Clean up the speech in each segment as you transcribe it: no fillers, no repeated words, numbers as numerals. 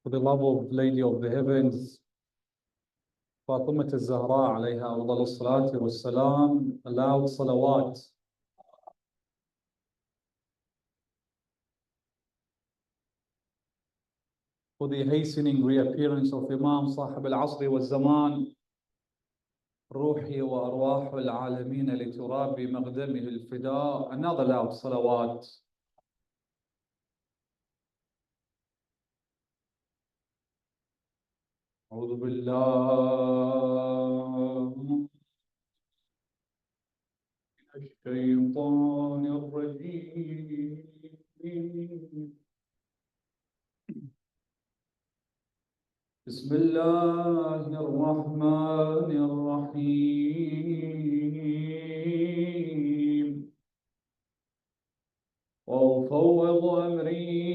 For the love of Lady of the Heavens, Fatima al-Zahra alayha afdal as-salatu was-salam, loud salawat. For the hastening reappearance of Imam Sahib al-Asri wal-Zaman, روحي وأرواح العالمين لتراب مقدمه الفداء. Another loud salawat. أعوذ بالله من الشيطان الرجيم. بسم الله الرحمن الرحيم. وأفوض أمري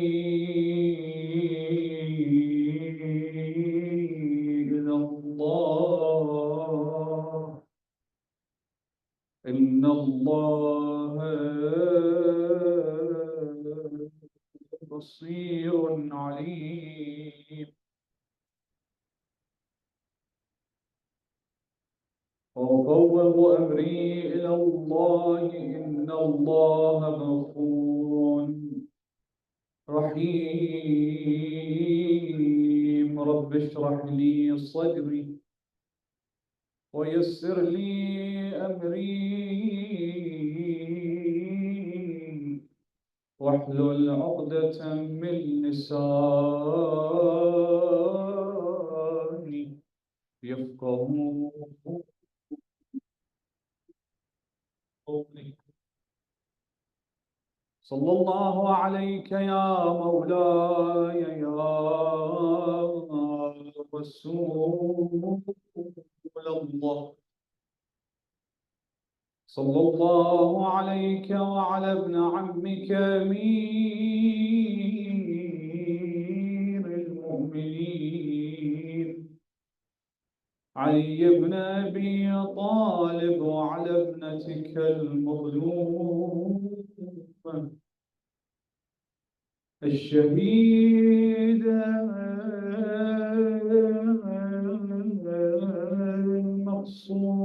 إلى الله إن الله بصير عليم. وأفوض أمري إلى الله إن الله غفور رحيم. رب اشرح لي صدري ويسر لي أمري واحلل عقدة من لساني يفقهوا قولي. صلى الله عليك يا مولاي يا رسول الله. صلى الله عليك وعلى ابن عمك أمير المؤمنين علي بن أبي طالب وعلى ابنتك المظلومة الشهيدة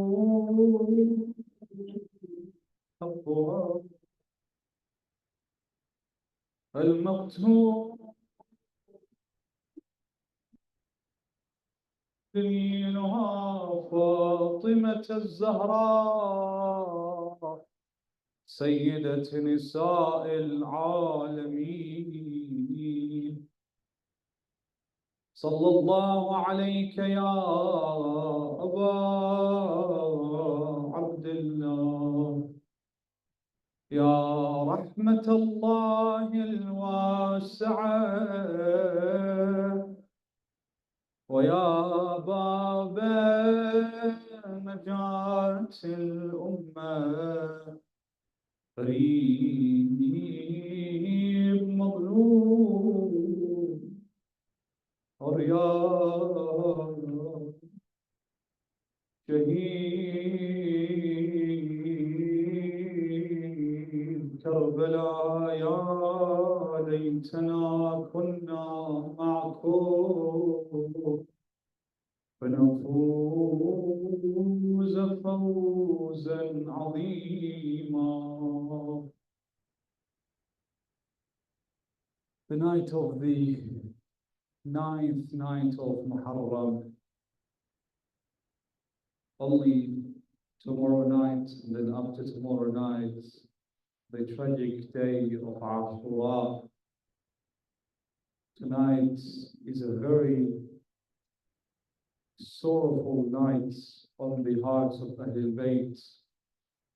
المقصود حقها المقتول دينها فاطمة الزهراء سيدة نساء العالمين. صلى الله عليك يا أبا عبد الله يا رحمة الله الواسعة ويا باب نجاة الأمة قريب مظلوم عريان شهيد كربلاء يا ليتنا كنا معكم فنفوز فوزا عظيما. The night of the 9th night of Muharram, only tomorrow night and then after tomorrow night, the tragic day of Ashura. Tonight is a very sorrowful night on the hearts of Ahlul Bayt,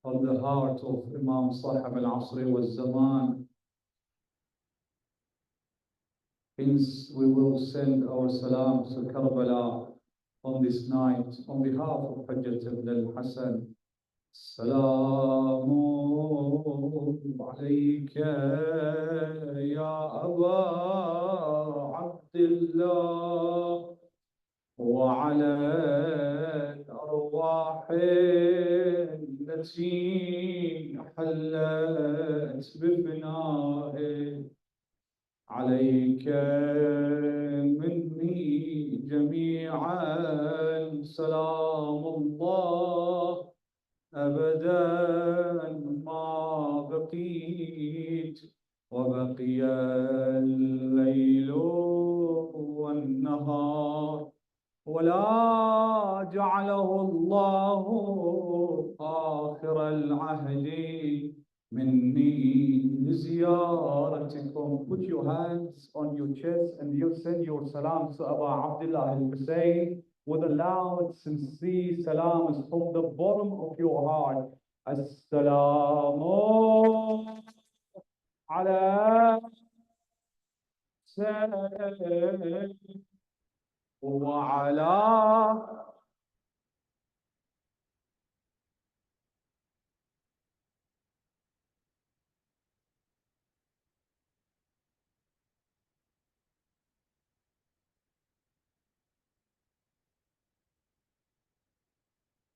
on the heart of Imam Sahib al-Asri wal-Zaman. Hence, we will send our salams to Karbala on this night on behalf of Hajjat ibn al-Hasan. Salamu alayka ya Aba Abdullah وعلى الأرواح التي حلت بفنائه عليك من ولا جعله الله آخر العهد مني لزيارتكم. Put your hands on your chest and you send your salam to Abu Abdullah al-Hussein with a loud, sincere salams from the bottom of your heart. Assalamu ala sayyidina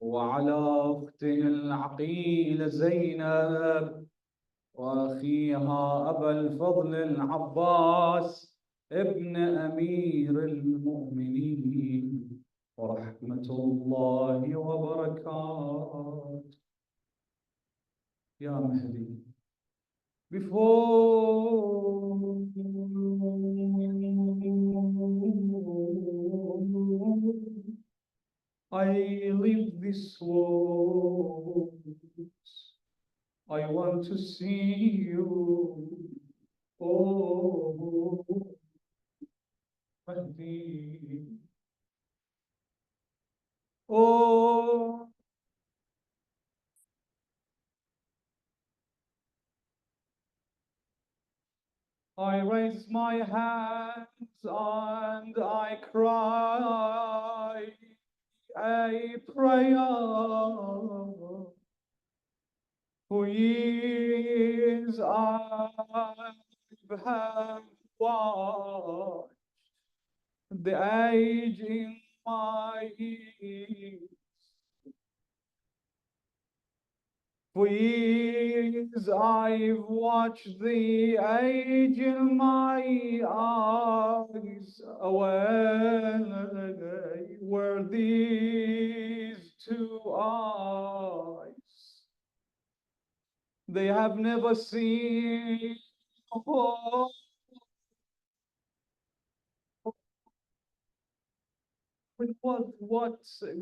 وعلى أخته العقيلة زينب وأخيها أبا الفضل العباس ابن أمير المؤمنين ورحمة الله وبركاته. يا مهدي, before I leave this world, I want to see you, oh Mahdi. Oh, I raise my hands and I cry a prayer. For years I've had watched the age in my ears. For years I've watched the age in my eyes. Away were these two eyes. They have never seen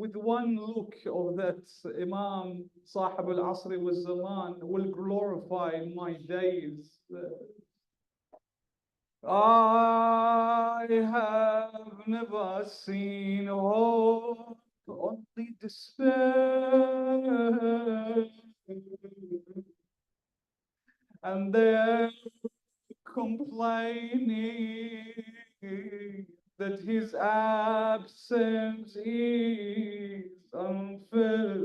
with one look of that Imam Sahib al-Asri wal-Zaman will glorify my days. I have never seen hope, only despair. And they're complaining that his absence is unfair.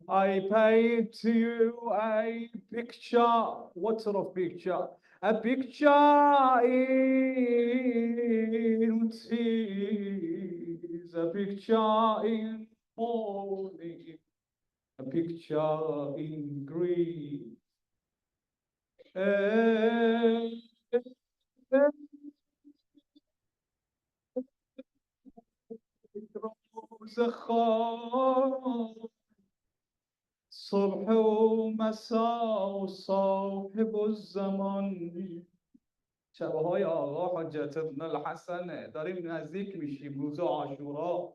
I paid to you a picture. What sort of picture? A picture in tears, a picture in mourning, a picture in grief. صبح ومساء وصاحب الزمان. شبهای آقا حجت ابن الحسن داریم نزدیک میشیم روز عاشورا.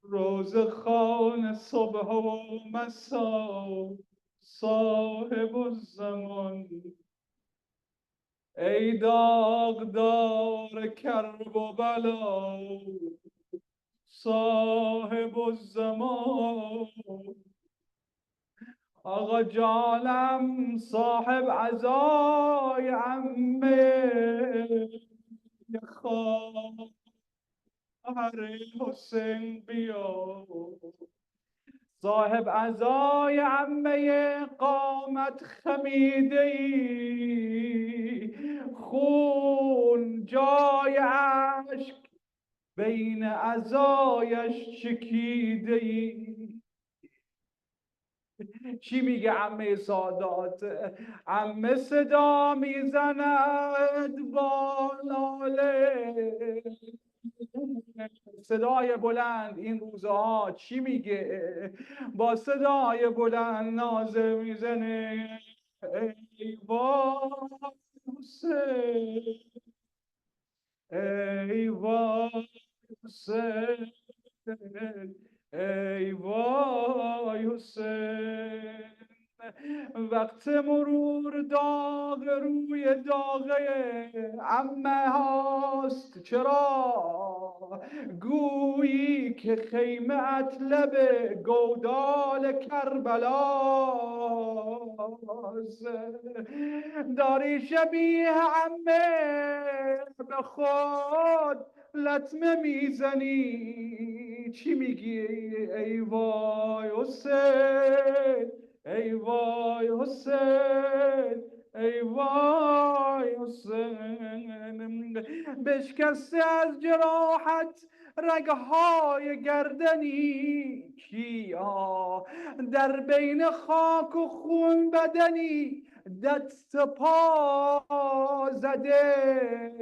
روز خان صبح و مساء صاحب الزمان. ای داغدار کرب و بلا صاحب الزمان. آقا جانم صاحب عزای عمه خواهر حسین بیا. صاحب عزای عمه قامت خمیده ای، خون جای عشق بین عزایش چکیده ای. چی میگه عمه سادات؟ عمه صدا میزند با لاله صدای بلند این روزها چی میگه؟ با صدای بلند نازه میزنه ای وای حسین، ای وای حسین، ای وای حسین. وقت مرور داغ روی داغه عمه هاست، چرا گویی که خیمه لب گودال کربلاست؟ داری شبیه عمه به خود لطمه میزنی، چی میگی؟ ای وای حسین، ای وای حسین، ای وای حسین. بشکسته از جراحت رگهای گردنی، کیا در بین خاک و خون بدنی دست پا زده،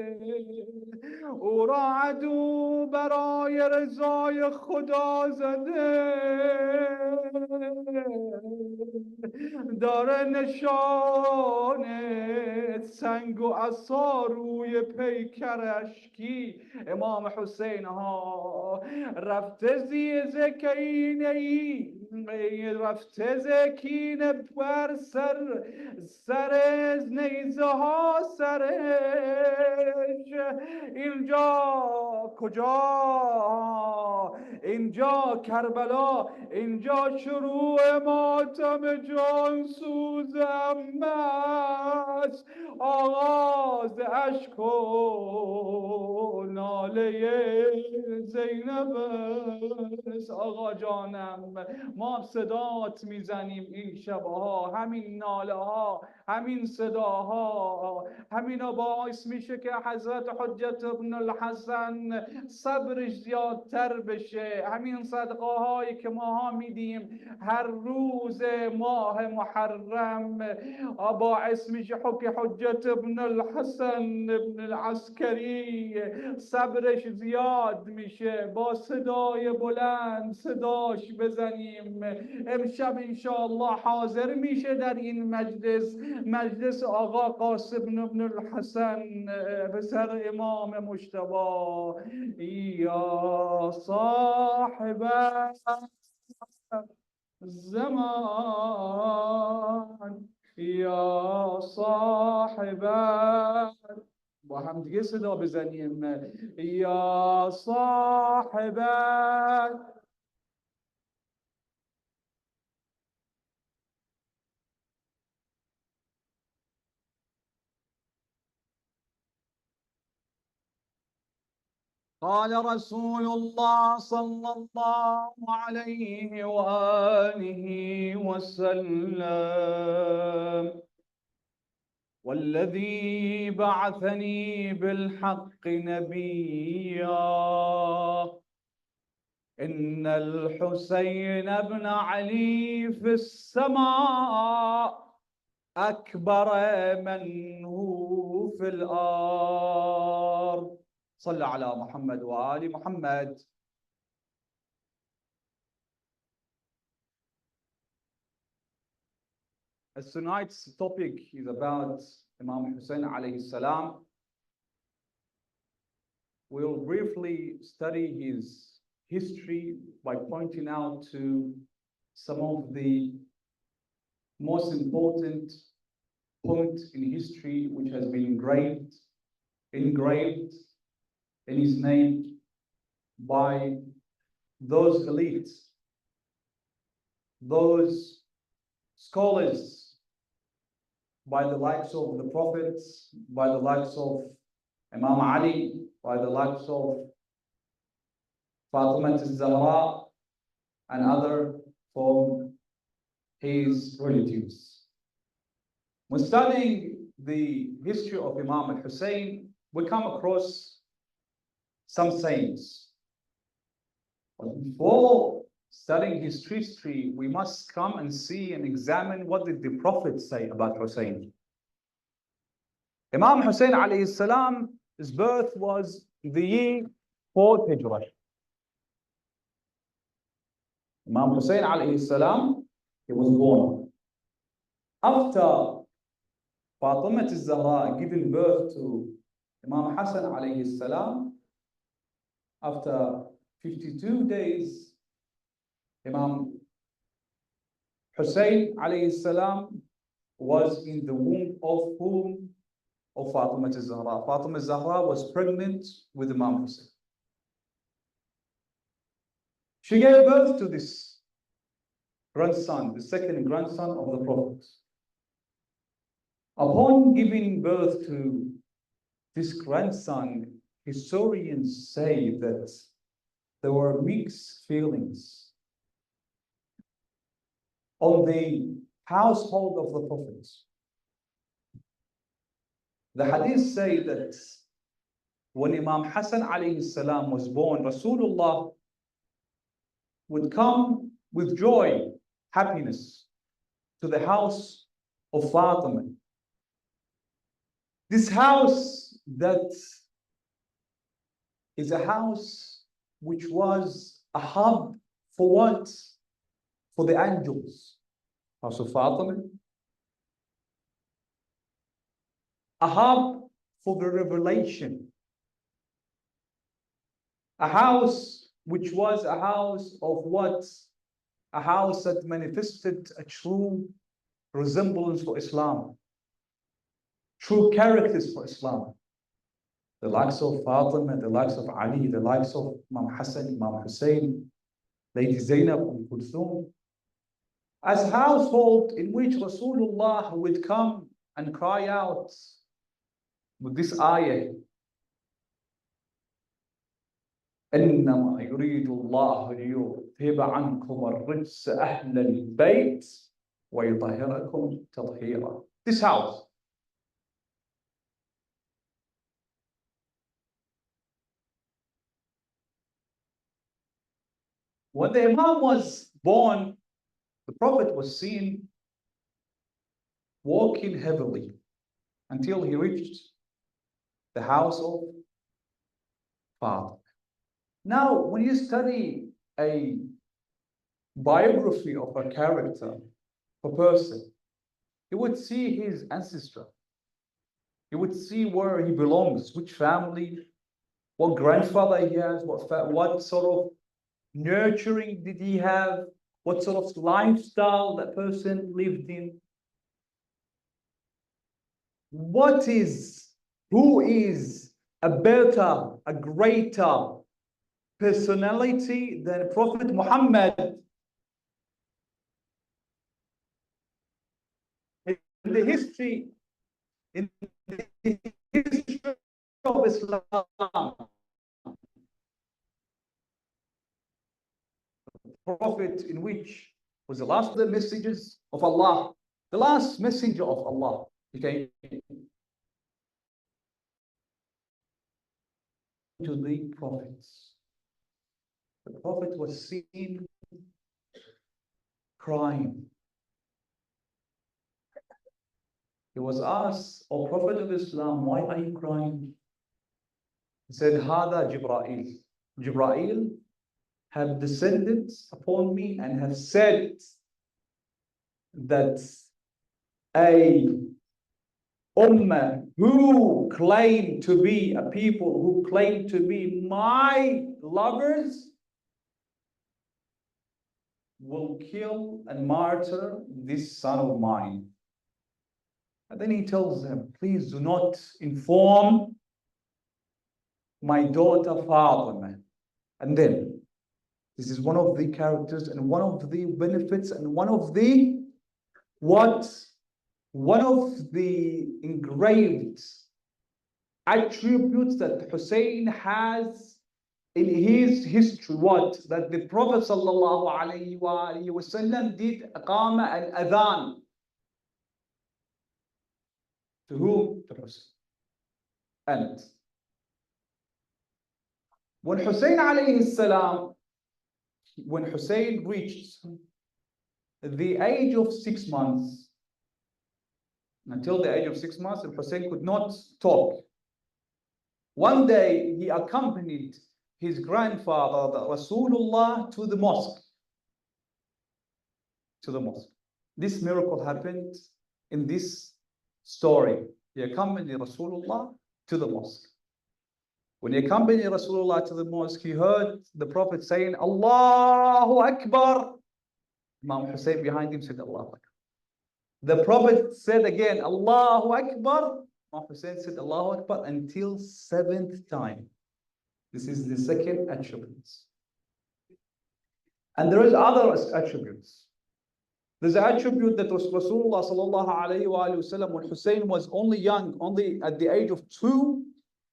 او را عدو برای رضای خدا زده، داره نشان سنگ و عصا روی پیکرش. کی؟ امام حسین ها. رفته زکینه ای، رفته زکینه بر سر نیزه ها سرش. اینجا کجا؟ اینجا کربلا، اینجا شروع ماتم جانسوزم است، آغاز اشک و ناله زینب است. آقا جانم، ما صدات میزنیم این شبها، همین ناله ها، همین صداها، همینا باعث میشه که حضرت حجت ابن الحسن صبرش زیادتر بشه. همین صدقه هایی که ماها میدیم هر روز ماه محرم باعث میشه که حجت ابن الحسن ابن العسکری صبرش زیاد میشه. با صدای بلند صداش بزنیم. امشب انشاءالله حاضر میشه در این مجلس آقا قاسم ابن الحسن پسر امام مجتبی. یا صاحب زمان، یا صاحب، با هم دیگه صدا بزنیم، یا صاحب. قال رسول الله صلى الله عليه وآله وسلم: والذي بعثني بالحق نبيا، إن الحسين بن علي في السماء أكبر من هو في الأرض. صلى على محمد وآل محمد. As tonight's topic is about Imam Hussein alayhi salam, we'll briefly study his history by pointing out to some of the most important points in history which has been engraved in his name by those elites, those scholars, by the likes of the prophets, by the likes of Imam Ali, by the likes of Fatima al-Zahra, and other from his relatives. When studying the history of Imam al-Hussein, we come across some sayings. But before studying his history, we must come and see and examine what did the Prophet say about Hussein. Imam Hussein alayhi salam, his birth was the year 4th Hijrah. Imam Hussein alayhi salam, he was born. After Fatima al-Zahra giving birth to Imam Hassan alayhi salam, after 52 days, Imam Hussein alayhi salam was in the womb of whom? Of Fatima al-Zahra. Fatima al-Zahra was pregnant with Imam Hussein. She gave birth to this grandson, the second grandson of the Prophet. Upon giving birth to this grandson, historians say that there were mixed feelings on the household of the Prophet. The hadith say that when Imam Hassan alayhi salam was born, Rasulullah would come with joy, happiness to the house of Fatima. This house that is a house which was a hub for what? For the angels. House of Fatima. A hub for the revelation. A house which was a house of what? A house that manifested a true resemblance for Islam. True characters for Islam. The likes of Fatima, the likes of Ali, the likes of Imam Hassan, Imam Hussein, Lady Zainab, Kulthum. As a household in which Rasulullah would come and cry out with this ayah, إنما يريد الله ليذهب عنكم الرجس أهل البيت ويطهركم تطهيرا. This house. When the Imam was born, the Prophet was seen walking heavily until he reached the house of Fatima. Now, when you study a biography of a character, a person, you would see his ancestor. You would see where he belongs, which family, what grandfather he has, what sort of nurturing did he have, what sort of lifestyle that person lived in. Who is a better, a greater personality than Prophet Muhammad? In the history of Islam, Prophet in which was the last of the messages of Allah, the last messenger of Allah. He came to the prophets. The Prophet was seen crying. He was asked, O Prophet of Islam, why are you crying? He said, Hada Jibra'il. Jibra'il have descended upon me and have said that a ummah who claim to be a people who claim to be my lovers will kill and martyr this son of mine. And then he tells them, please do not inform my daughter Fatima. And then this is one of the characters and one of the benefits and one of the engraved attributes that Hussein has in his history. What? That the Prophet sallallahu alaihi wasallam did aqama al-adhan. To whom? To Hussein. And when Hussein alayhi salam, when Hussein reached the age of 6 months, until the age of 6 months, Hussein could not talk. One day he accompanied his grandfather, the Rasulullah, to the mosque. To the mosque. This miracle happened in this story. He accompanied Rasulullah to the mosque. When he accompanied Rasulullah to the mosque, he heard the Prophet saying, Allahu Akbar. Imam Hussein behind him said, Allahu Akbar. The Prophet said again, Allahu Akbar. Imam Hussein said, Allahu Akbar until 7th time. This is the second attribute. And there is other attributes. There's an attribute that Rasulullah sallallahu alayhi wa sallam, when Hussein was only young, only at the age of 2,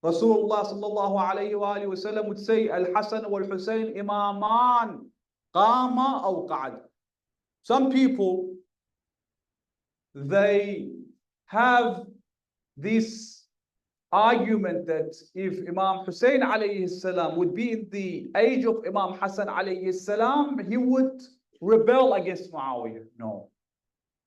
Rasulullah sallallahu alayhi wa sallam would say, Al-Hasan wal-Hussein imaman qama aw qa'ad. Some people, they have this argument that if Imam Hussein alayhi salam would be in the age of Imam Hassan alayhi salam, he would rebel against Muawiyah. No.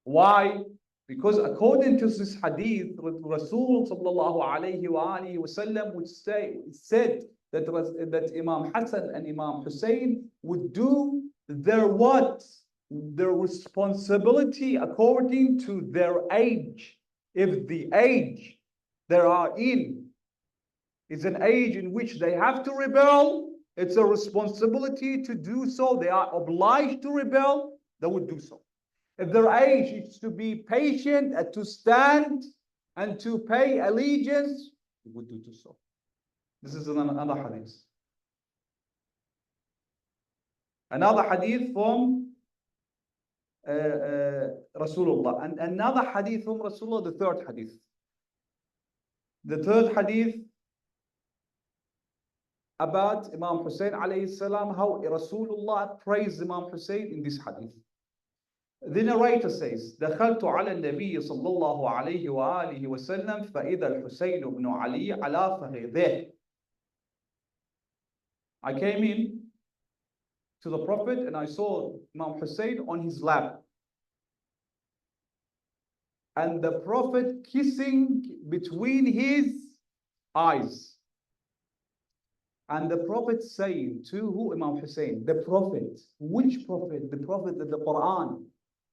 Why? Because according to this hadith, Rasul sallallahu alayhi wa sallam would said that Imam Hassan and Imam Hussein would do their what? Their responsibility according to their age. If the age they are in is an age in which they have to rebel, it's a responsibility to do so. They are obliged to rebel, they would do so. If their age is to be patient and to stand and to pay allegiance, they would do so. This is another hadith. Another hadith from Rasulullah. And another hadith from Rasulullah, the third hadith. The third hadith about Imam Hussein alayhi salam, how Rasulullah praised Imam Hussein in this hadith. The narrator says, دخلت على النبي صلى الله عليه وآله وسلم فإذا الحسين بن علي على فخذه. I came in to the Prophet and I saw Imam Hussein on his lap. And the Prophet kissing between his eyes. And the Prophet saying to who? Imam Hussein, the Prophet. Which Prophet? The Prophet that the Quran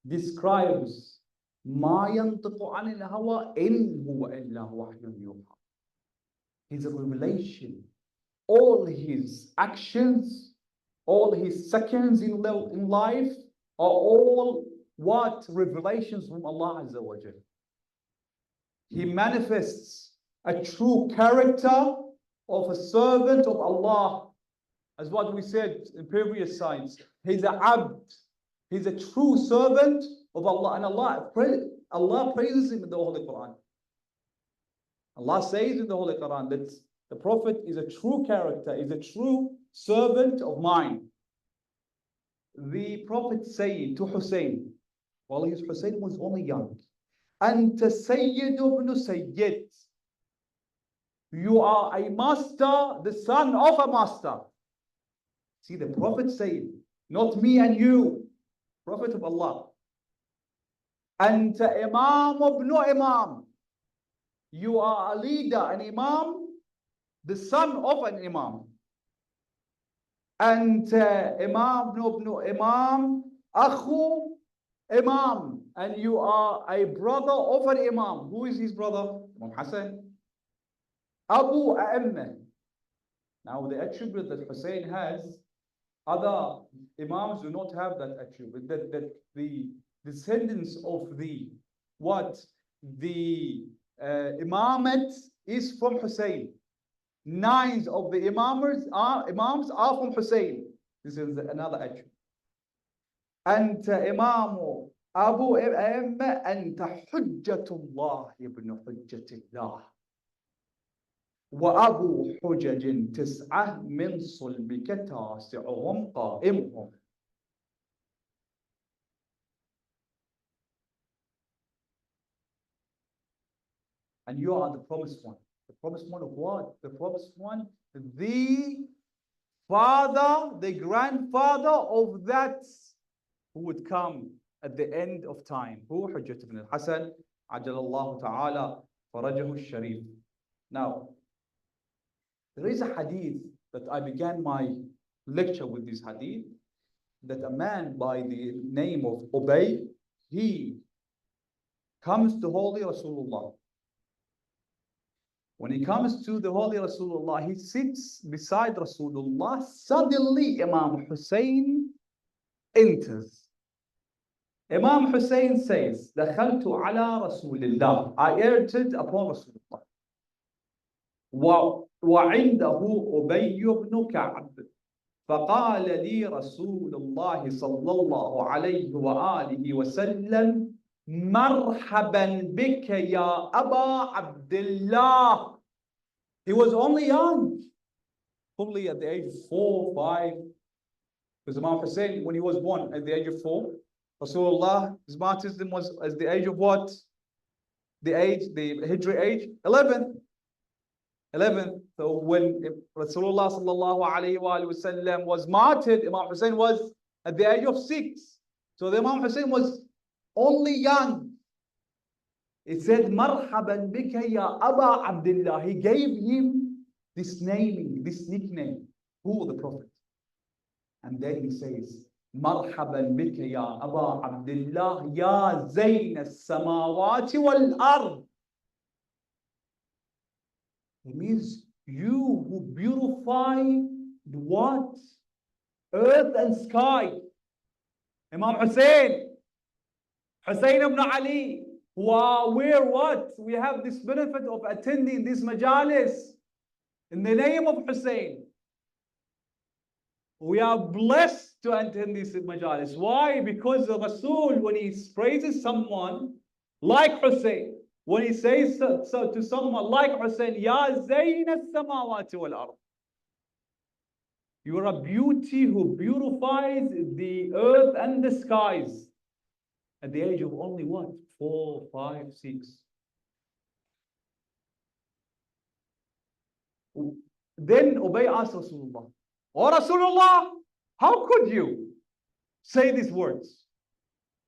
describes ما ينطق عن الهوى إن هو إلا وحي يوحى. His revelation, all his actions, all his seconds in life are all what? Revelations from Allah Azza wa Jal. He manifests a true character of a servant of Allah, as what we said in previous signs. He's a abd. He's a true servant of Allah, and Allah praises him in the Holy Quran. Allah says in the Holy Quran that the Prophet is a true character, is a true servant of mine. The Prophet said to Hussein, while Hussein was only young, Anta Sayyid ibn Sayyid. You are a master, the son of a master. See, the Prophet said, not me and you, Prophet of Allah. Anta Imam ibn Imam. You are a leader, an Imam, the son of an Imam. Anta Imam ibn Imam, Akhu Imam. And you are a brother of an Imam. Who is his brother? Imam Hassan. Abu A'imma. Now the attribute that Hussein has, other Imams do not have that attribute. That the descendants of the Imamate is from Hussein. 9 of the Imams are from Hussein. This is another attribute. Anta Imamu Abu A'imma anta Hujjatullah ibn Hujjatillah. وأبو حجج 9 من صلبك تاسعهم قائمهم. And you are the promised one. The promised one of what? The promised one, the father, the grandfather of that who would come at the end of time. Who? Hujjat ibn al-Hasan, Ajalallahu ta'ala farajahu al-Sharif. Now, there is a hadith that I began my lecture with this hadith, that a man by the name of Ubay, he comes to Holy Rasulullah. When he comes to the Holy Rasulullah, he sits beside Rasulullah. Suddenly, Imam Hussein enters. Imam Hussein says, دخلت على رسول الله. I entered upon Rasulullah. وعنده أبي بن كعب. فقال لي رسول الله صلى الله عليه وآله وسلم مرحبا بك يا أبا عبد الله. He was only young, probably at the age of 4, 5. Because Imam Hussein, when he was born at the age of 4, Rasulullah, his baptism was at the age of what? The Hijri age? 11. So when Rasulullah sallallahu alayhi wa sallam was martyred, Imam Hussein was at the age of 6. So the Imam Hussein was only young. He said, Marhaban bika ya Aba Abdullah. He gave him this naming, this nickname. Who? The Prophet. And then he says, Marhaban bika ya Aba Abdullah ya Zayn as-samawati wal-ard. It means you who beautify the what? Earth and sky. Imam Hussein ibn Ali, we're what? We have this benefit of attending this majalis in the name of Hussein. We are blessed to attend this majalis. Why? Because the Rasul, when he praises someone like Hussein, when he says so to someone like Hussein, Ya Zayn as-samawati wal-ard. You are a beauty who beautifies the earth and the skies. At the age of only what? 4, 5, 6. Then Ubay asked Rasulullah, Oh Rasulullah, how could you say these words?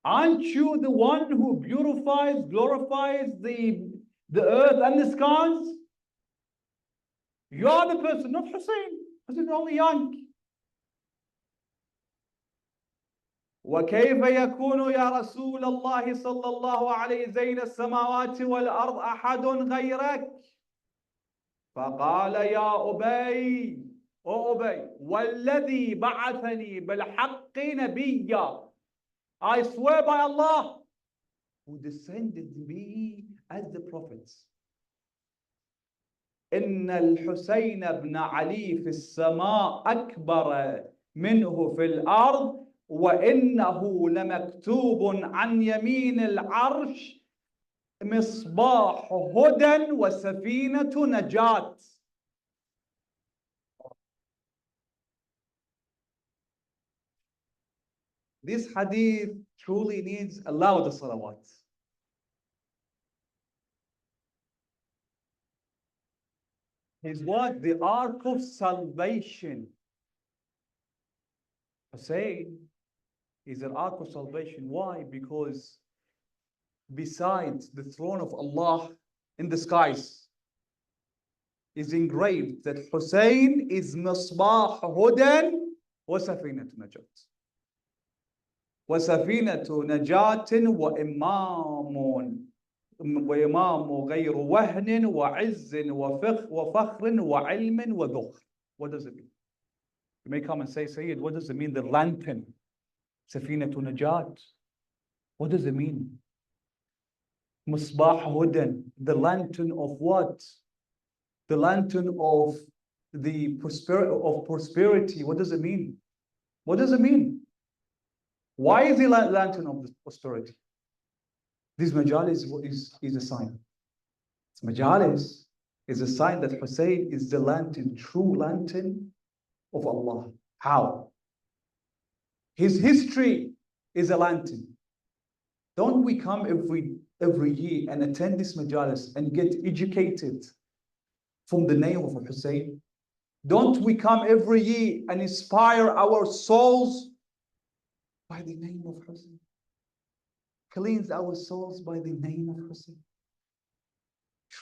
Aren't you the one who beautifies, glorifies the earth and the skies? You are the person, not Hussein. Hussein is only young. وكيف يكون يا رسول الله صلى الله عليه زين السماوات والأرض أحد غيرك؟ فقال يا أبي والذي بعثني بالحق نبيا. I swear by Allah who descended me as the prophets. إن الحسين بن علي في السماء أكبر منه في الأرض وإنه لمكتوب عن يمين العرش مصباح هدى وسفينة نجاة. This hadith truly needs a loud salawat. Is what? The ark of salvation. Hussein is an ark of salvation. Why? Because besides the throne of Allah in the skies is engraved that Hussein is Misbah Hudan wa Safinatu Najat. وسفينة نجاة وإمام غير وهن وعز وفخر وعلم وذخر. What does it mean? You may come and say, Sayyid, what does it mean? The lantern, سفينة نجاة. What does it mean? مصباح هدى, the lantern of what? The lantern of the prosperity. What does it mean? What does it mean? Why is the lantern of the prosperity? This majalis is a sign. This majalis is a sign that Hussein is the lantern, true lantern of Allah. How? His history is a lantern. Don't we come every year and attend this majalis and get educated from the name of Hussein? Don't we come every year and inspire our souls by the name of Hussein? Cleanse our souls by the name of Hussein.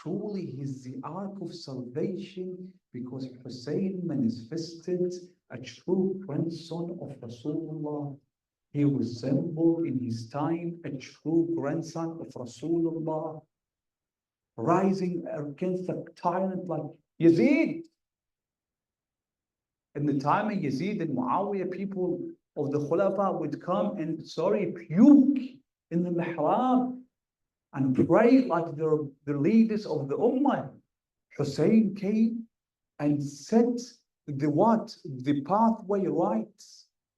truly he's the ark of salvation because Hussein manifested a true grandson of Rasulullah. He resembled in his time a true grandson of Rasulullah, rising against a tyrant like Yazid. In the time of Yazid and Muawiyah, people of the Khulafa would come and, puke in the mihrab and pray like the leaders of the Ummah. Hussein came and set the pathway right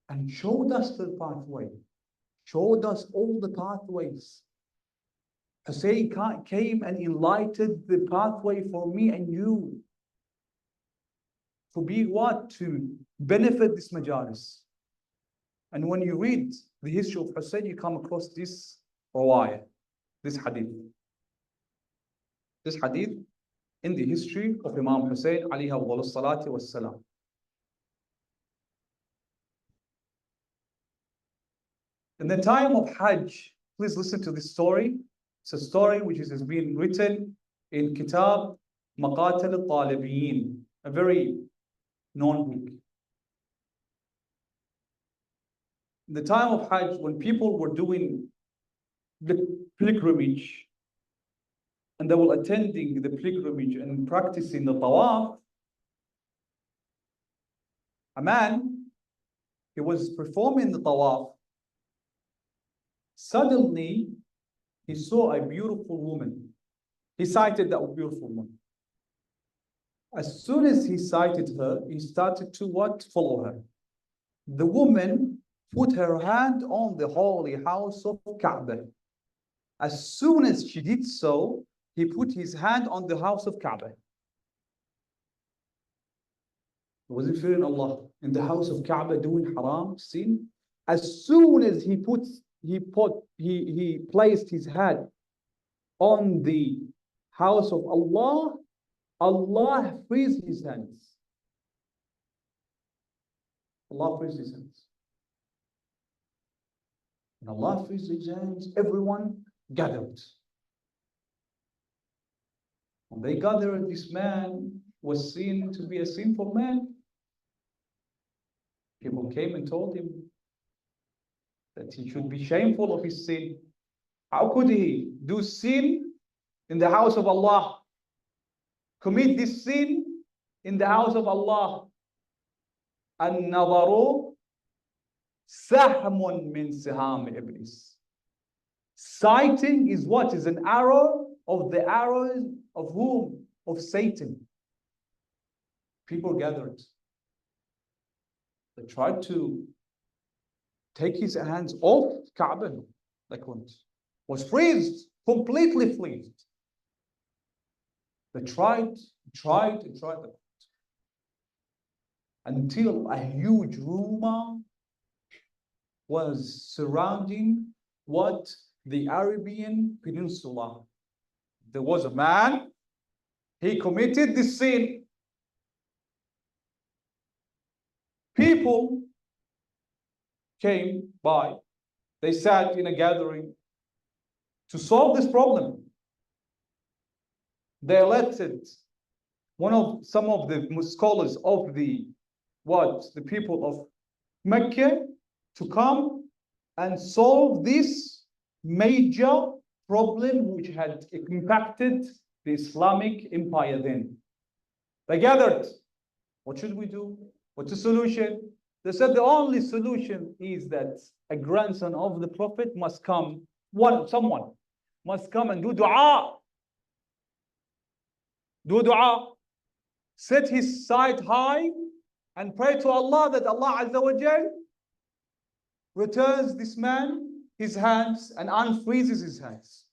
and showed us the pathway, showed us all the pathways. Hussein came and enlightened the pathway for me and you. To be what? To benefit this majalis. And when you read the history of Hussein, you come across this rawaya, this hadith. This hadith in the history of Imam Hussein alayhi salatu wassalam. In the time of Hajj, please listen to this story. It's a story which has been written in Kitab Maqatil al-Talibiyin, a very known book. In the time of Hajj, when people were doing the pilgrimage and they were attending the pilgrimage and practicing the tawaf, a man, he was performing the tawaf. Suddenly, he saw a beautiful woman. He sighted that beautiful woman. As soon as he sighted her, he started to what? Follow her. The woman put her hand on the holy house of Kaaba. As soon as she did so, he put his hand on the house of Kaaba. He wasn't fearing Allah in the house of Kaaba doing haram, sin. As soon as he placed his hand on the house of Allah, Allah frees his hands. Allah frees his hands. When Allah frees his hands, everyone gathered. When they gathered, this man was seen to be a sinful man. People came and told him that he should be shameful of his sin. How could he do sin in the house of Allah? Commit this sin in the house of Allah. An-nadaru sahmun min siham iblis. Sighting is what? Is an arrow of the arrows of whom? Of Satan. People gathered. They tried to take his hands off Kaaba. They couldn't. Was freezed, completely freezed. They tried until a huge rumor was surrounding what? The Arabian Peninsula. There was a man, he committed this sin. People came by, they sat in a gathering to solve this problem. They elected some of the scholars of the people of Mecca to come and solve this major problem which had impacted the Islamic empire then. They gathered. What should we do? What's the solution? They said the only solution is that a grandson of the Prophet must come, someone must come and do dua. Do dua. Set his side high and pray to Allah that Allah Azza wa Jal returns this man his hands and unfreezes his hands.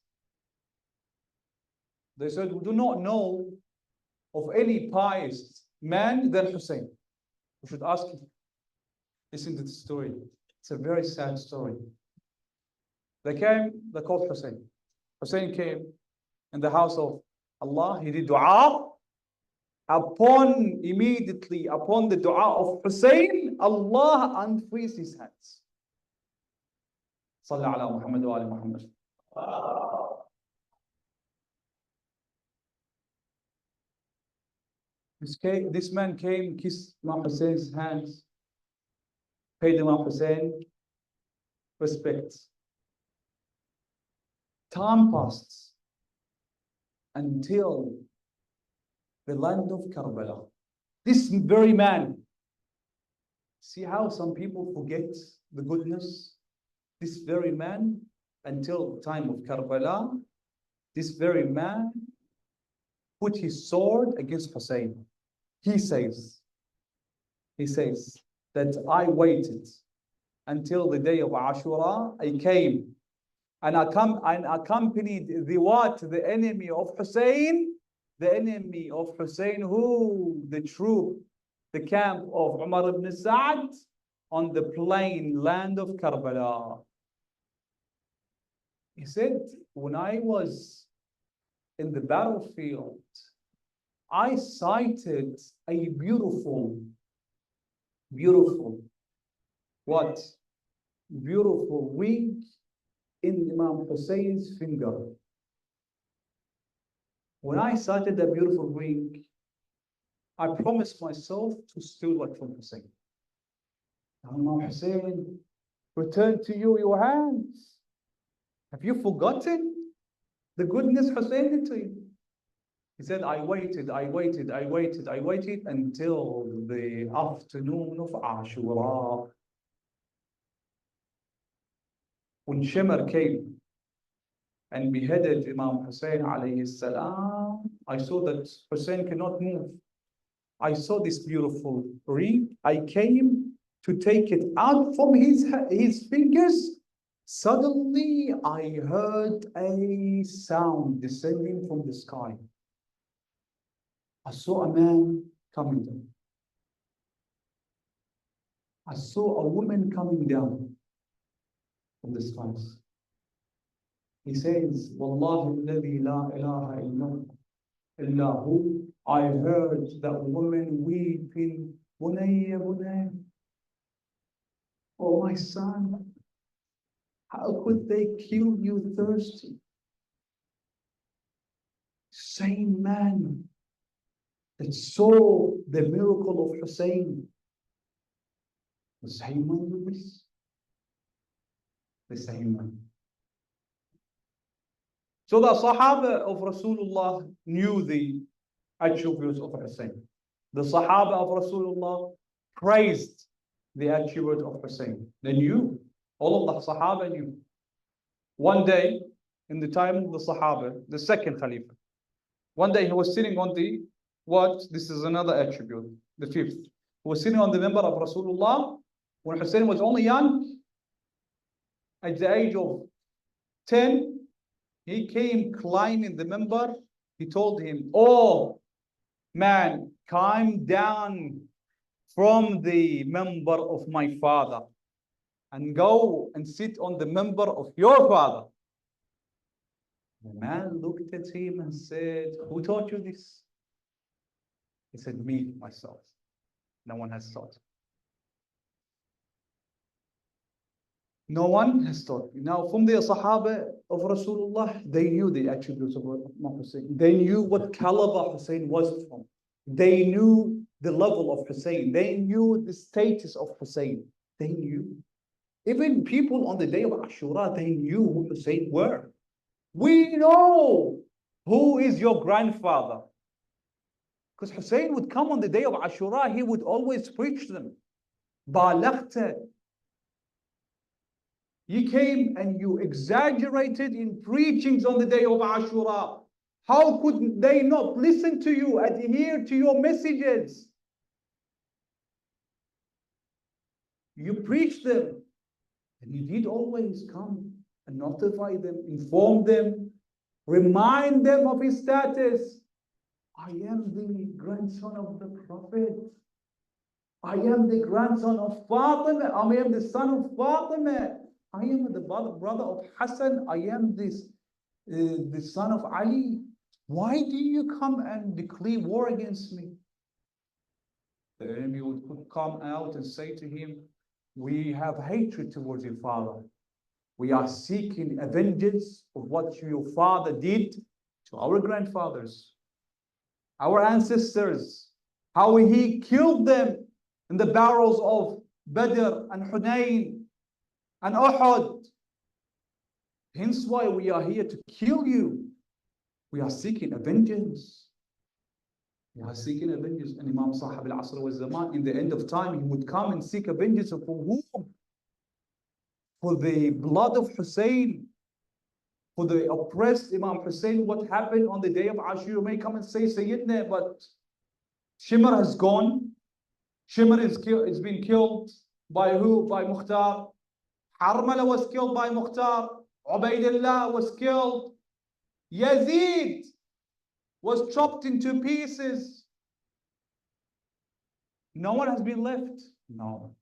They said, we do not know of any pious man than Hussein. We should ask him. Listen to the story. It's a very sad story. They called Hussein. Hussein came in the house of Allah. He did dua. Immediately upon the dua of Hussein, Allah unfreezed his hands. Sallallahu ala Muhammad wa ala Muhammad. This man came, kissed Imam Hussein's hands, paid Imam Hussein respect. Time passed until the land of Karbala. This very man, see how some people forget the goodness? This very man, until the time of Karbala, this very man put his sword against Hussein. He says that I waited until the day of Ashura. I came and accompanied the enemy of Hussein, the troop, the camp of Umar ibn Sa'd on the plain land of Karbala. He said, when I was in the battlefield, I sighted a beautiful, what? Beautiful ring in Imam Hussein's finger. When I sighted that beautiful ring, I promised myself to steal it from Hussein. Imam Hussein, return to you your hands. Have you forgotten the goodness Hussein did to you? He said, I waited until the afternoon of Ashura. When Shimr came and beheaded Imam Hussein alayhi salam, I saw that Hussein cannot move. I saw this beautiful ring. I came to take it out from his fingers. Suddenly, I heard a sound descending from the sky. I saw a man coming down. I saw a woman coming down from the skies. He says, Wallahi alladhi la ilaha illahu. I heard that woman weeping, Bunayya, Bunayya. Oh, my son, how could they kill you thirsty? Same man that saw the miracle of Hussein, the same man with this, the same man. So the Sahaba of Rasulullah knew the attributes of Hussein. The Sahaba of Rasulullah praised the attribute of Hussein. They knew, all of the Sahaba knew. One day, in the time of the Sahaba, the second Khalifa, one day he was sitting on the, this is another attribute, the fifth. He was sitting on the member of Rasulullah when Hussein was only young, at the age of 10, he came climbing the member. He told him, oh, man, climb down from the member of my father and go and sit on the member of your father. The man looked at him and said, who taught you this? He said, me, myself. No one has taught. No one has taught me. Now, from the Sahaba of Rasulullah, they knew the attributes of Imam Hussein. They knew what caliber Hussein was from. They knew the level of Hussein. They knew the status of Hussein. They knew. Even people on the day of Ashura, they knew who Hussein were. We know who is your grandfather. Because Hussein would come on the day of Ashura, he would always preach them. Balaghta. You came and you exaggerated in preachings on the day of Ashura. How could they not listen to you, adhere to your messages? You preached them. And you did always come and notify them, inform them, remind them of his status. I am the grandson of the Prophet. I am the grandson of Fatima. I am the son of Fatima. I am the brother of Hassan. I am the son of Ali. Why do you come and declare war against me? The enemy would come out and say to him, we have hatred towards your father. We are seeking a vengeance of what your father did to our grandfathers, our ancestors. how he killed them in the barrels of Badr and Hunayn and Uhud. Hence why we are here to kill you. We are seeking a vengeance. We are seeking a vengeance. And Imam Sahib al-Asr wa Zaman, in the end of time, he would come and seek a vengeance for whom? For the blood of Hussein, for the oppressed Imam Hussein. What happened on the day of Ashura? You may come and say Sayyidina, but Shimr has gone. Shimr is been killed by who? By Mukhtar. Harmala was killed by Mukhtar. Ubaidullah was killed. Yazid was chopped into pieces. No one has been left. No.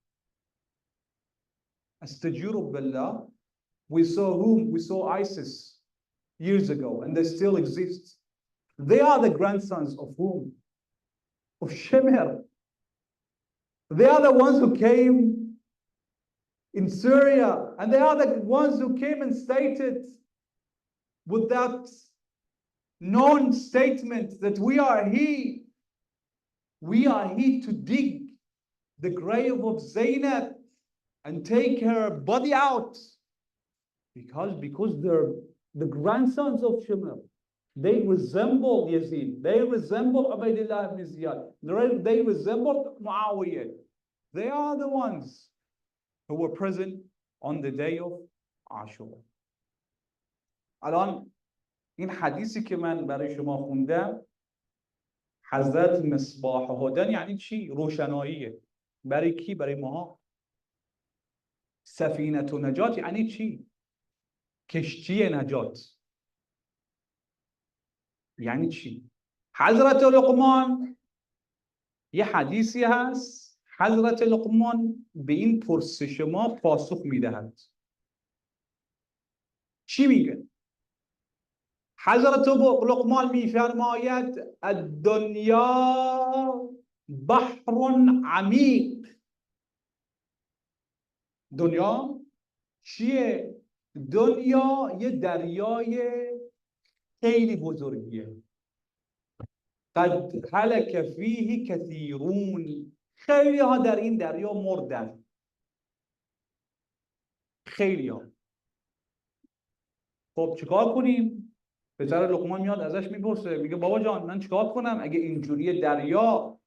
Astajiru billah. We saw whom? We saw ISIS years ago, and they still exist. They are the grandsons of whom? Of Shimr. They are the ones who came in Syria, and they are the ones who came and stated with that non-statement that we are here to dig the grave of Zainab and take her body out, because they're the grandsons of Shimr. They resemble Yazid. They resemble Ubaidullah ibn Ziyad. They resemble Muawiyah. They are the ones who were present on the day of Ashura. الان این حدیثی که من برای شما خوندم، حضرت مصباح هدن یعنی چی؟ روشناییه. برای کی؟ برای ماها. سفینه و نجات یعنی چی؟ کشتی نجات. یعنی چی؟ حضرت لقمان یه حدیثی هست، حضرت لقمان به این پرسش ما پاسخ میدهد. چی میگه؟ حضرت لقمان میفرماید الدنیا بحر عمیق. دنیا چیه؟ دنیا یه دریای خیلی بزرگیه. قد هلك فیه کثیرون. خیلی ها در این دریا مردن. خیلی ها. خب چیکار کنیم؟ پسر لقمان میاد ازش میپرسه، میگه بابا جان من چیکار کنم اگه اینجوری دریا،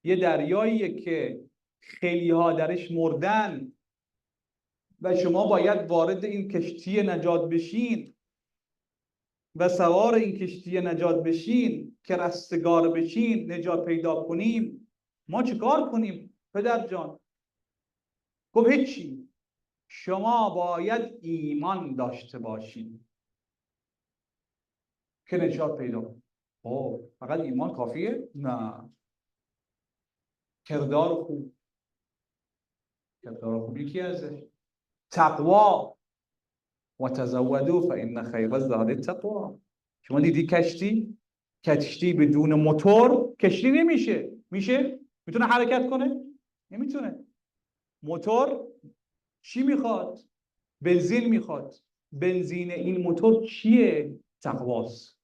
یه دریاییه که خیلی ها درش مردن و شما باید وارد این کشتی نجات بشین و سوار این کشتی نجات بشین که رستگار بشین، نجات پیدا کنیم، ما چیکار کنیم پدر جان؟ گفت هیچی، شما باید ایمان داشته باشین که نجات پیدا کنید. فقط ایمان کافیه؟ نه. کردار خوب. کردار خوب یکی ازش تقوا. و تزودوا فإن خیر الزاد التقوا. شما دیدی کشتی بدون موتور کشتی نمیشه. میشه؟ میتونه حرکت کنه؟ نمیتونه. موتور چی میخواد؟ بنزین میخواد. بنزین این موتور چیه؟ تقواست.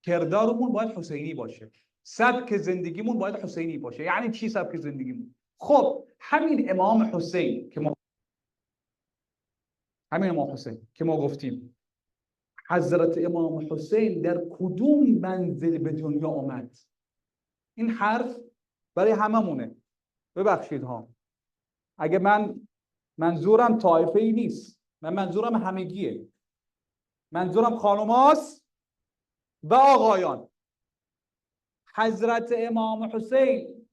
کردارمون باید حسینی باشه. سبک زندگیمون باید حسینی باشه. یعنی چی سبک زندگیمون؟ خب همین امام حسین که ما گفتیم، حضرت امام حسین در کدوم منزل به دنیا آمد؟ این حرف برای هممونه. ببخشید ها، اگه من منظورم طایفه ای نیست، من منظورم همگیه. منظورم خانماست و آقایان. حضرت امام حسین،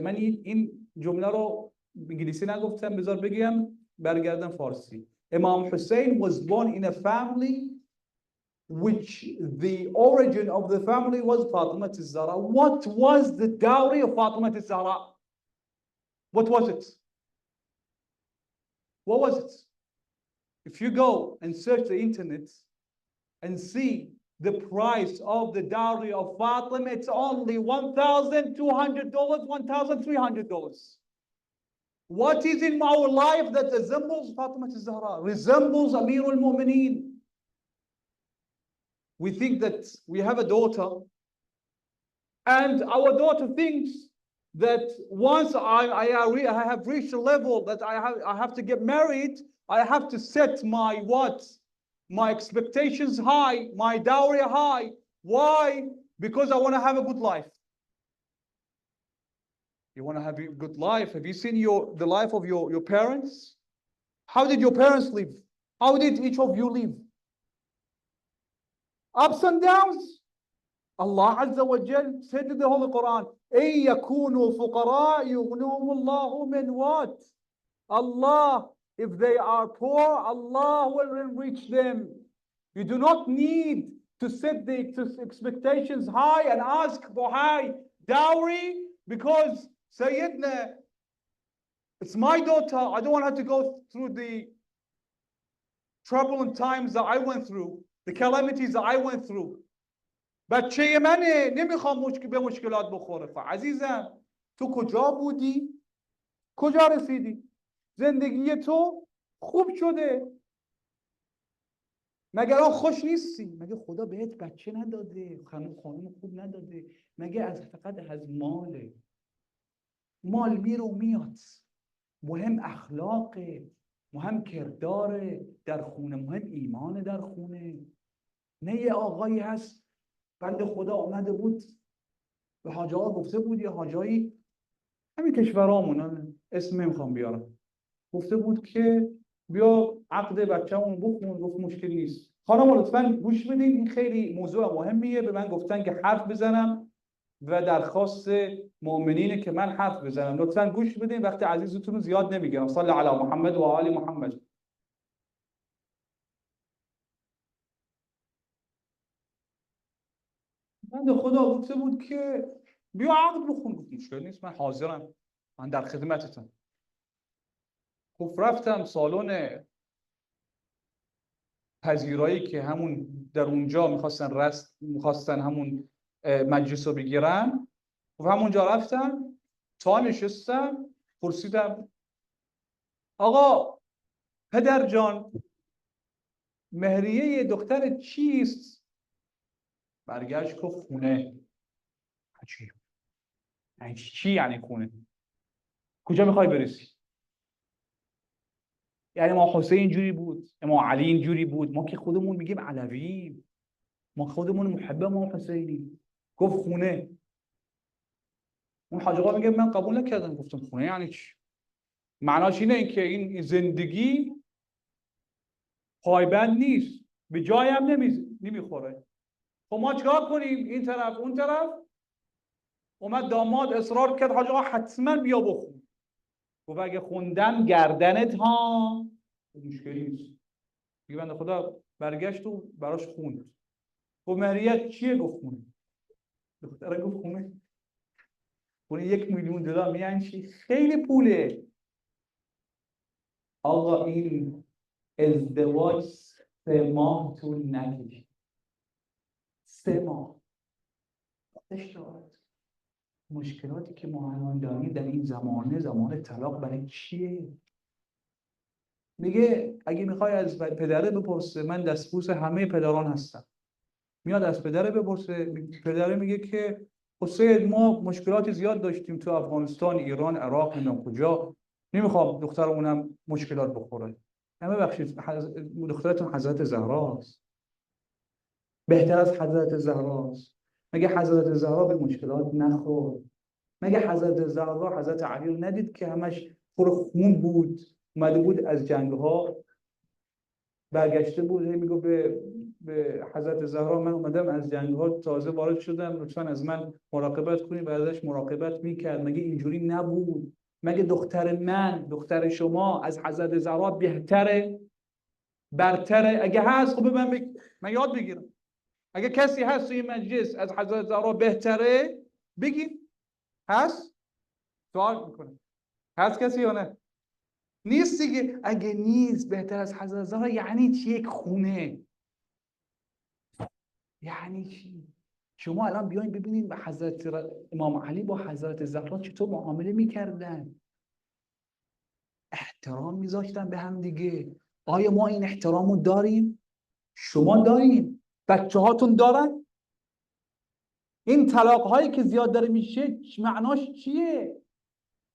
من این جمله رو انگلیسی نگفتم، بذار بگم برگردم فارسی. Imam Hussein was born in a family which the origin of the family was Fatima al-Zahra. What was the dowry of Fatima al-Zahra? What was it? What was it? If you go and search the internet and see the price of the dowry of Fatima, it's only $1,200, $1,300. What is in our life that resembles Fatima al-Zahra, resembles Amir al-Mu'mineen? We think that we have a daughter And our daughter thinks that once I have reached a level that I have to get married, I have to set my what? My expectations high, my dowry high. Why? Because I want to have a good life. You want to have a good life? Have you seen the life of your parents? How did your parents live? How did each of you live? Ups and downs. Allah Azza wa Jal said in the Holy Quran, إِن يَكُونُوا فُقَرَاء يُغْنُهُمُ اللَّهُ مِنْ what? Allah, if they are poor, Allah will enrich them. You do not need to set the expectations high and ask for high dowry because Sayyidina, it's my daughter. I don't want her to go through the troubling times that I went through, the calamities that I went through. بچه منه نمیخوام به مشکلات بخوره. عزیزم تو کجا بودی؟ کجا رسیدی؟ زندگی تو خوب شده. مگر آن خوش نیستی؟ مگه خدا بهت بچه نداده؟ خانم خوب نداده؟ مگه فقط از ماله؟ مال میره و میاد. مهم اخلاقه، مهم کرداره در خونه، مهم ایمان در خونه. نه یه آقایی هست بنده خدا آمده بود به حاجه ها گفته بود، یه حاجایی همین کشورامون اسم نمیخوام بیارم، گفته بود که بیا عقد بچه‌مون بکن. گفت مشکل نیست. خانم لطفاً گوش بدید، این خیلی موضوع مهمیه. به من گفتن که حرف بزنم و درخواست مؤمنینه که من حرف بزنم. لطفاً گوش بدید، وقت عزیزتون رو زیاد نمیگیرم. صلی علی محمد و آل محمد. من خدا گفته بود که بیا عقد بکن. گفت مشکل نیست، من حاضرم، من در خدمتتم. خب رفتم سالن پذیرایی که همون در اونجا میخواستن همون مجلس رو بگیرن. و همونجا رفتم تا نشستم، پرسیدم آقا پدر جان مهریه دختر چیست؟ برگشت که خونه. عجیب، یعنی چی یعنی خونه؟ کجا میخوای برسی؟ یعنی ما حسین اینجوری بود، ما علی اینجوری بود، ما که خودمون میگیم علوی، ما خودمون محب ما حسینی. گفت خونه. اون حاج آقا میگه من قبول نکردم. گفتم خونه یعنی چی؟ معناش اینه که این زندگی پایبند نیست، به جای هم نمیخوره. خب ما چیکار کنیم؟ این طرف اون طرف. اومد داماد اصرار کرد حاج آقا حتما بیا بخون. گفت اگه خوندم گردنت ها مشکلی نیست. میگه بنده خدا برگشت و براش خوند. گفت مهریت چیه؟ گفت خونه. دختره گفت خونه. خونه $1,000,000 یعنی چی؟ خیلی پوله. آقا این ازدواج 3 ماه طول نکشید. 3 ماه. مشکلاتی که ما الان داریم در این زمان طلاق برای چیه؟ میگه اگه میخوای از پدره بپرسه، من دستبوس همه پدران هستم. میاد از پدره بپرسه، پدره میگه که حسین ما مشکلات زیاد داشتیم تو افغانستان، ایران، عراق، نمیدونم کجا، نمیخوام دخترمونم مشکلات بخوره. همه بخشید دخترتون حضرت زهراست، بهتر از حضرت زهراست. مگه حضرت زهرا به مشکلات نخورد؟ مگه حضرت زهرا حضرت علی رو ندید که همش پر خون بود، اومده بود از جنگ‌ها برگشته بود، میگه به حضرت زهرا من اومدم از جنگ‌ها تازه وارد شدم، لطفاً از من مراقبت کنید. و ازش مراقبت میکرد. مگه اینجوری نبود؟ مگه دختر من، دختر شما از حضرت زهرا بهتره؟ برتره؟ اگه هست خب من یاد بگیرم. اگه کسی هست توی مجلس از حضرت زهرا بهتره بگید. هست؟ سوال میکنه هست کسی یا نه؟ نیست دیگه. اگه نیست بهتر از حضرت زهرا یعنی چی؟ یک خونه. یعنی چی؟ شما الان بیاین ببینید به حضرت امام علی با حضرت زهرا چطور معامله میکردن. احترام میذاشتن به هم دیگه. آیا ما این احترامو داریم؟ شما دارین؟ بچه هاتون دارن؟ این طلاق هایی که زیاد داره میشه معناش چیه؟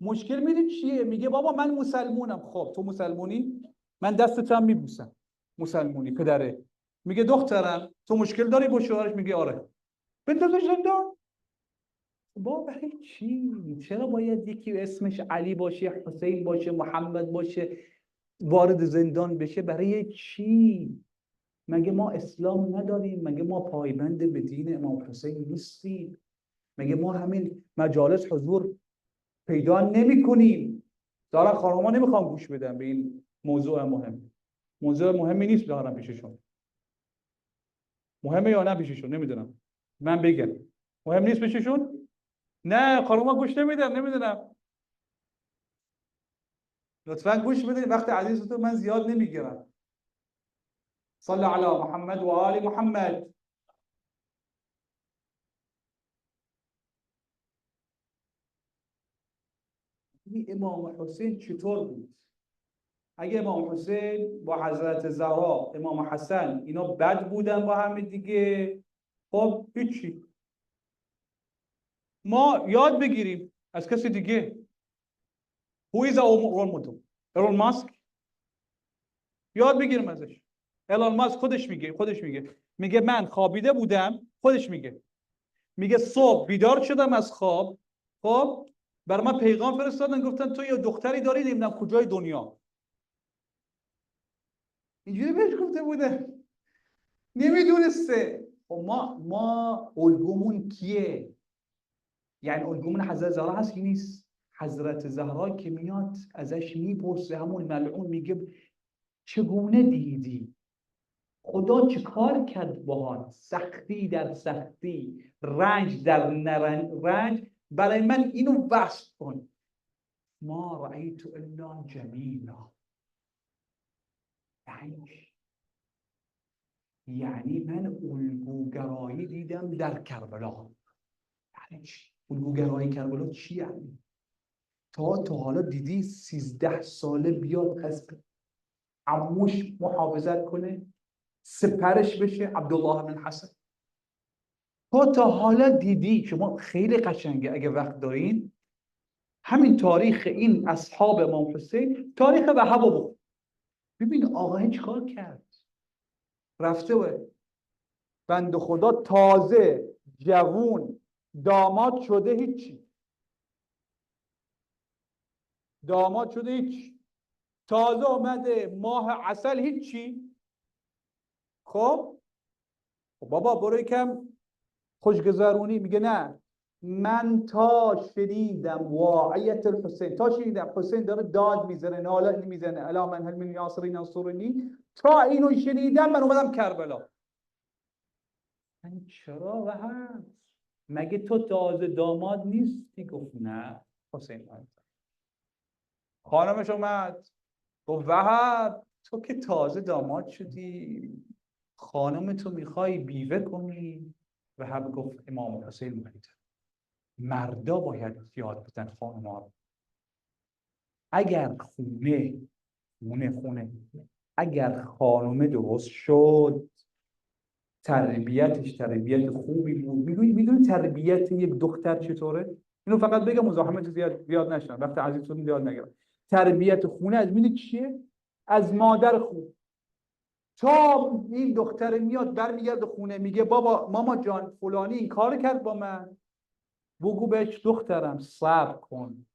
مشکل میدید چیه؟ میگه بابا من مسلمونم. خب تو مسلمونی؟ من دستت هم میبوسم. مسلمونی پدره. میگه دخترم تو مشکل داری با شوهرش؟ میگه آره. بندازش زندان. با برای چی؟ چرا باید یکی اسمش علی باشه، حسین باشه، محمد باشه وارد زندان بشه؟ برای چی؟ مگه ما اسلام نداریم؟ مگه ما پایبند به دین امام حسین نیستیم؟ مگه ما همین مجالس حضور پیدا نمی کنیم؟ دارن خانوما نمیخوام گوش بدن به این موضوع مهم. موضوع مهمی نیست دارم پیششون. مهمه یا نه پیششون؟ نمیدونم. من بگم مهم نیست پیششون؟ نه خانوما گوش نمیدن. نمیدونم. لطفا گوش بدید. وقت عزیزتون من زیاد نمیگیرم. صلی علی محمد و آل محمد. امام حسین چطور بود؟ اگه امام حسین با حضرت زهرا، امام حسن اینا بد بودن با هم دیگه، خب هیچی. ما یاد بگیریم از کسی دیگه. Who is our role model? ایلون ماسک. یاد بگیریم ازش. ایلون ماسک خودش میگه من خوابیده بودم. خودش میگه صبح بیدار شدم از خواب. خب بر من پیغام فرستادن گفتن تو یه دختری داری نمیدونم کجای دنیا. اینجوری بهش گفته بوده. نمیدونسته. خب ما الگومون کیه؟ یعنی الگومون حضرت زهرا هست کی نیست؟ حضرت زهرا که میاد ازش میپرسه همون ملعون میگه چگونه دیدی؟ خدا چه کار کرد باهات؟ سختی در سختی، رنج در رنج، برای من اینو وصف کن. ما رأیت الا جمیلا. یعنی من الگوگرایی دیدم در کربلا. یعنی چی؟ الگوگرایی کربلا چی یعنی؟ تا حالا دیدی 13 ساله بیاد از عموش محافظت کنه، سپرش بشه عبدالله بن حسن؟ تا حالا دیدی؟ شما خیلی قشنگه اگه وقت دارین همین تاریخ این اصحاب امام حسین، تاریخ وهب رو بخون. ببین آقا چیکار کرد. رفته بند خدا تازه جوون داماد شده، هیچی. داماد شده هیچ. تازه آمده ماه عسل، هیچی. خب بابا برو یکم خوشگذرونی. میگه نه من تا شنیدم واعیت الحسین، تا شنیدم حسین داره داد میزنه، ناله میزنه الا من هل من ناصرین انصرنی، تا اینو شنیدم من اومدم کربلا. من چرا وحب؟ مگه تو تازه داماد نیستی؟ گفت نه. حسین خانمش اومد گفت وحب تو که تازه داماد شدی، خانم تو میخوای بیوه کنی؟ وحب گفت امام حسین مرید. مردا باید یاد بدن خانم‌ها رو. اگر خونه اگر خانومه درست شد، تربیتش تربیت خوبی بود. میدونی تربیت یک دختر چطوره؟ اینو فقط بگم مزاحمت زیاد نشم، وقت عزیزتون زیاد نگیرم. تربیت خونه از میدونی چیه؟ از مادر خوب. تا این دختر میاد برمیگرده خونه میگه بابا ماما جان فلانی این کار کرد با من، بگو بهش دخترم صبر کن،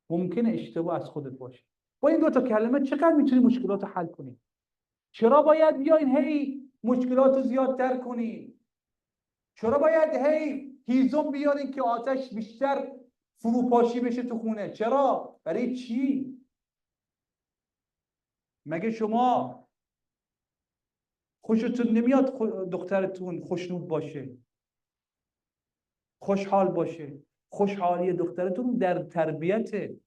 ممکنه اشتباه از خودت باشه. با این 2 تا کلمه چقدر میتونی مشکلات رو حل کنی؟ چرا باید بیاین هی مشکلات رو زیادتر کنی؟ چرا باید هی هیزم بیارین که آتش بیشتر فروپاشی بشه تو خونه؟ چرا؟ برای چی؟ مگه شما خوشتون نمیاد دخترتون خوشنود باشه، خوشحال باشه؟ خوشحالی دخترتون در تربیته.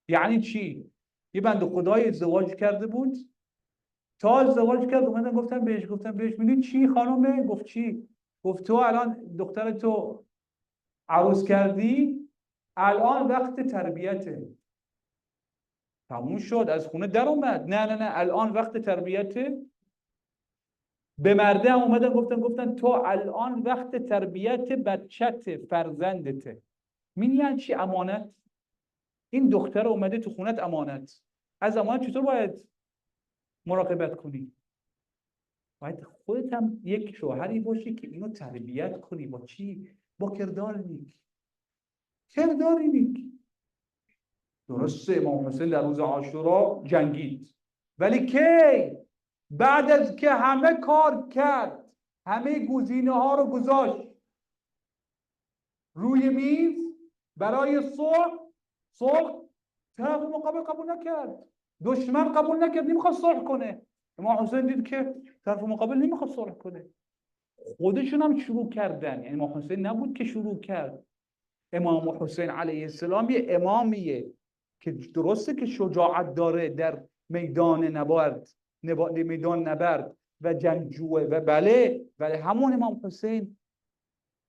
یعنی چی؟ یه بنده خدای ازدواج کرده بود، تا ازدواج کرد اومدن گفتم بهش میگی چی خانومه؟ گفت چی؟ گفت تو الان دخترتو عروس کردی، الان وقت تربیته. تموم شد، از خونه در اومد. نه الان وقت تربیته. به مرده هم اومدن گفتن تو الان وقت تربیت بچت فرزندته. می‌دونی یعنی چی امانت؟ این دختر اومده تو خونت امانت. از امانت چطور باید مراقبت کنی؟ باید خودت هم یک شوهری باشی که اینو تربیت کنی. با چی؟ با کردار نیک. کردار نیک. درسته امام حسین در روز عاشورا جنگید، ولی کی؟ بعد از که همه کار کرد، همه گزینه ها رو گذاشت روی میز برای صلح طرف مقابل قبول نکرد، دشمن قبول نکرد، نمیخواد صلح کنه. امام حسین دید که طرف مقابل نمیخواد صلح کنه، خودشون هم شروع کردن. یعنی امام حسین نبود که شروع کرد. امام حسین علیه السلام یه امامیه که درسته که شجاعت داره در میدان نبرد و جنگجوه و بله، ولی همون امام حسین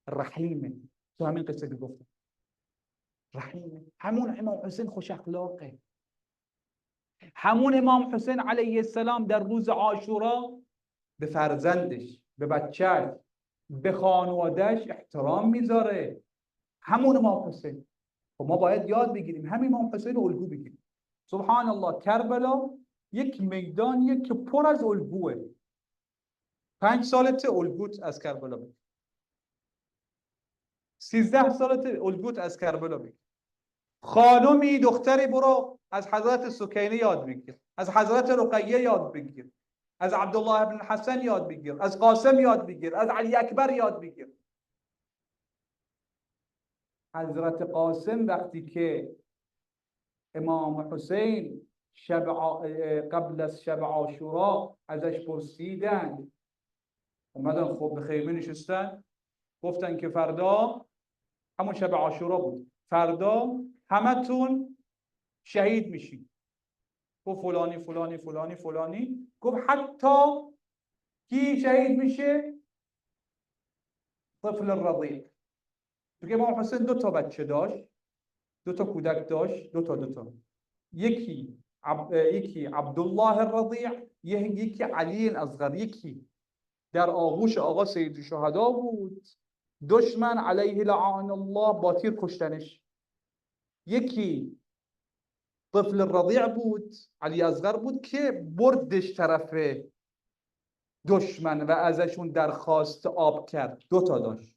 رحیمه. تو همین قصه که گفتم رحیمه. همون امام حسین خوش اخلاقه. همون امام حسین علیه السلام در روز عاشورا به فرزندش، به بچهش، به خانوادهش احترام میذاره. همون امام حسین. و ما باید یاد بگیریم همین امام حسین رو الگو بگیریم. سبحان الله، کربلا یک میدانیه که پر از الگوه. 5 سالته الگوت از کربلا بگیر. 13 سالته الگوت از کربلا بگیر. خانمی دختری برو از حضرت سکینه یاد بگیر، از حضرت رقیه یاد بگیر، از عبدالله بن حسن یاد بگیر، از قاسم یاد بگیر، از علی اکبر یاد بگیر. حضرت قاسم وقتی که امام حسین قبل از شب عاشورا ازش پرسیدن، اومدن خب به خیمه نشستن، گفتن که فردا، همون شب عاشورا بود، فردا همتون شهید میشید. گفت فلانی فلانی فلانی فلانی. گفت حتی کی شهید میشه؟ طفل الرضیع. دیگه امام حسین 2 تا بچه داشت، 2 تا کودک داشت، 2 تا. یکی عبدالله الرضیع، یکی علی الاصغر. یکی در آغوش آقا سید الشهدا بود، دشمن علیه لعان الله با تیر کشتنش. یکی طفل الرضیع بود، علی اصغر بود، که بردش طرف دشمن و ازشون درخواست آب کرد. 2 تا داشت.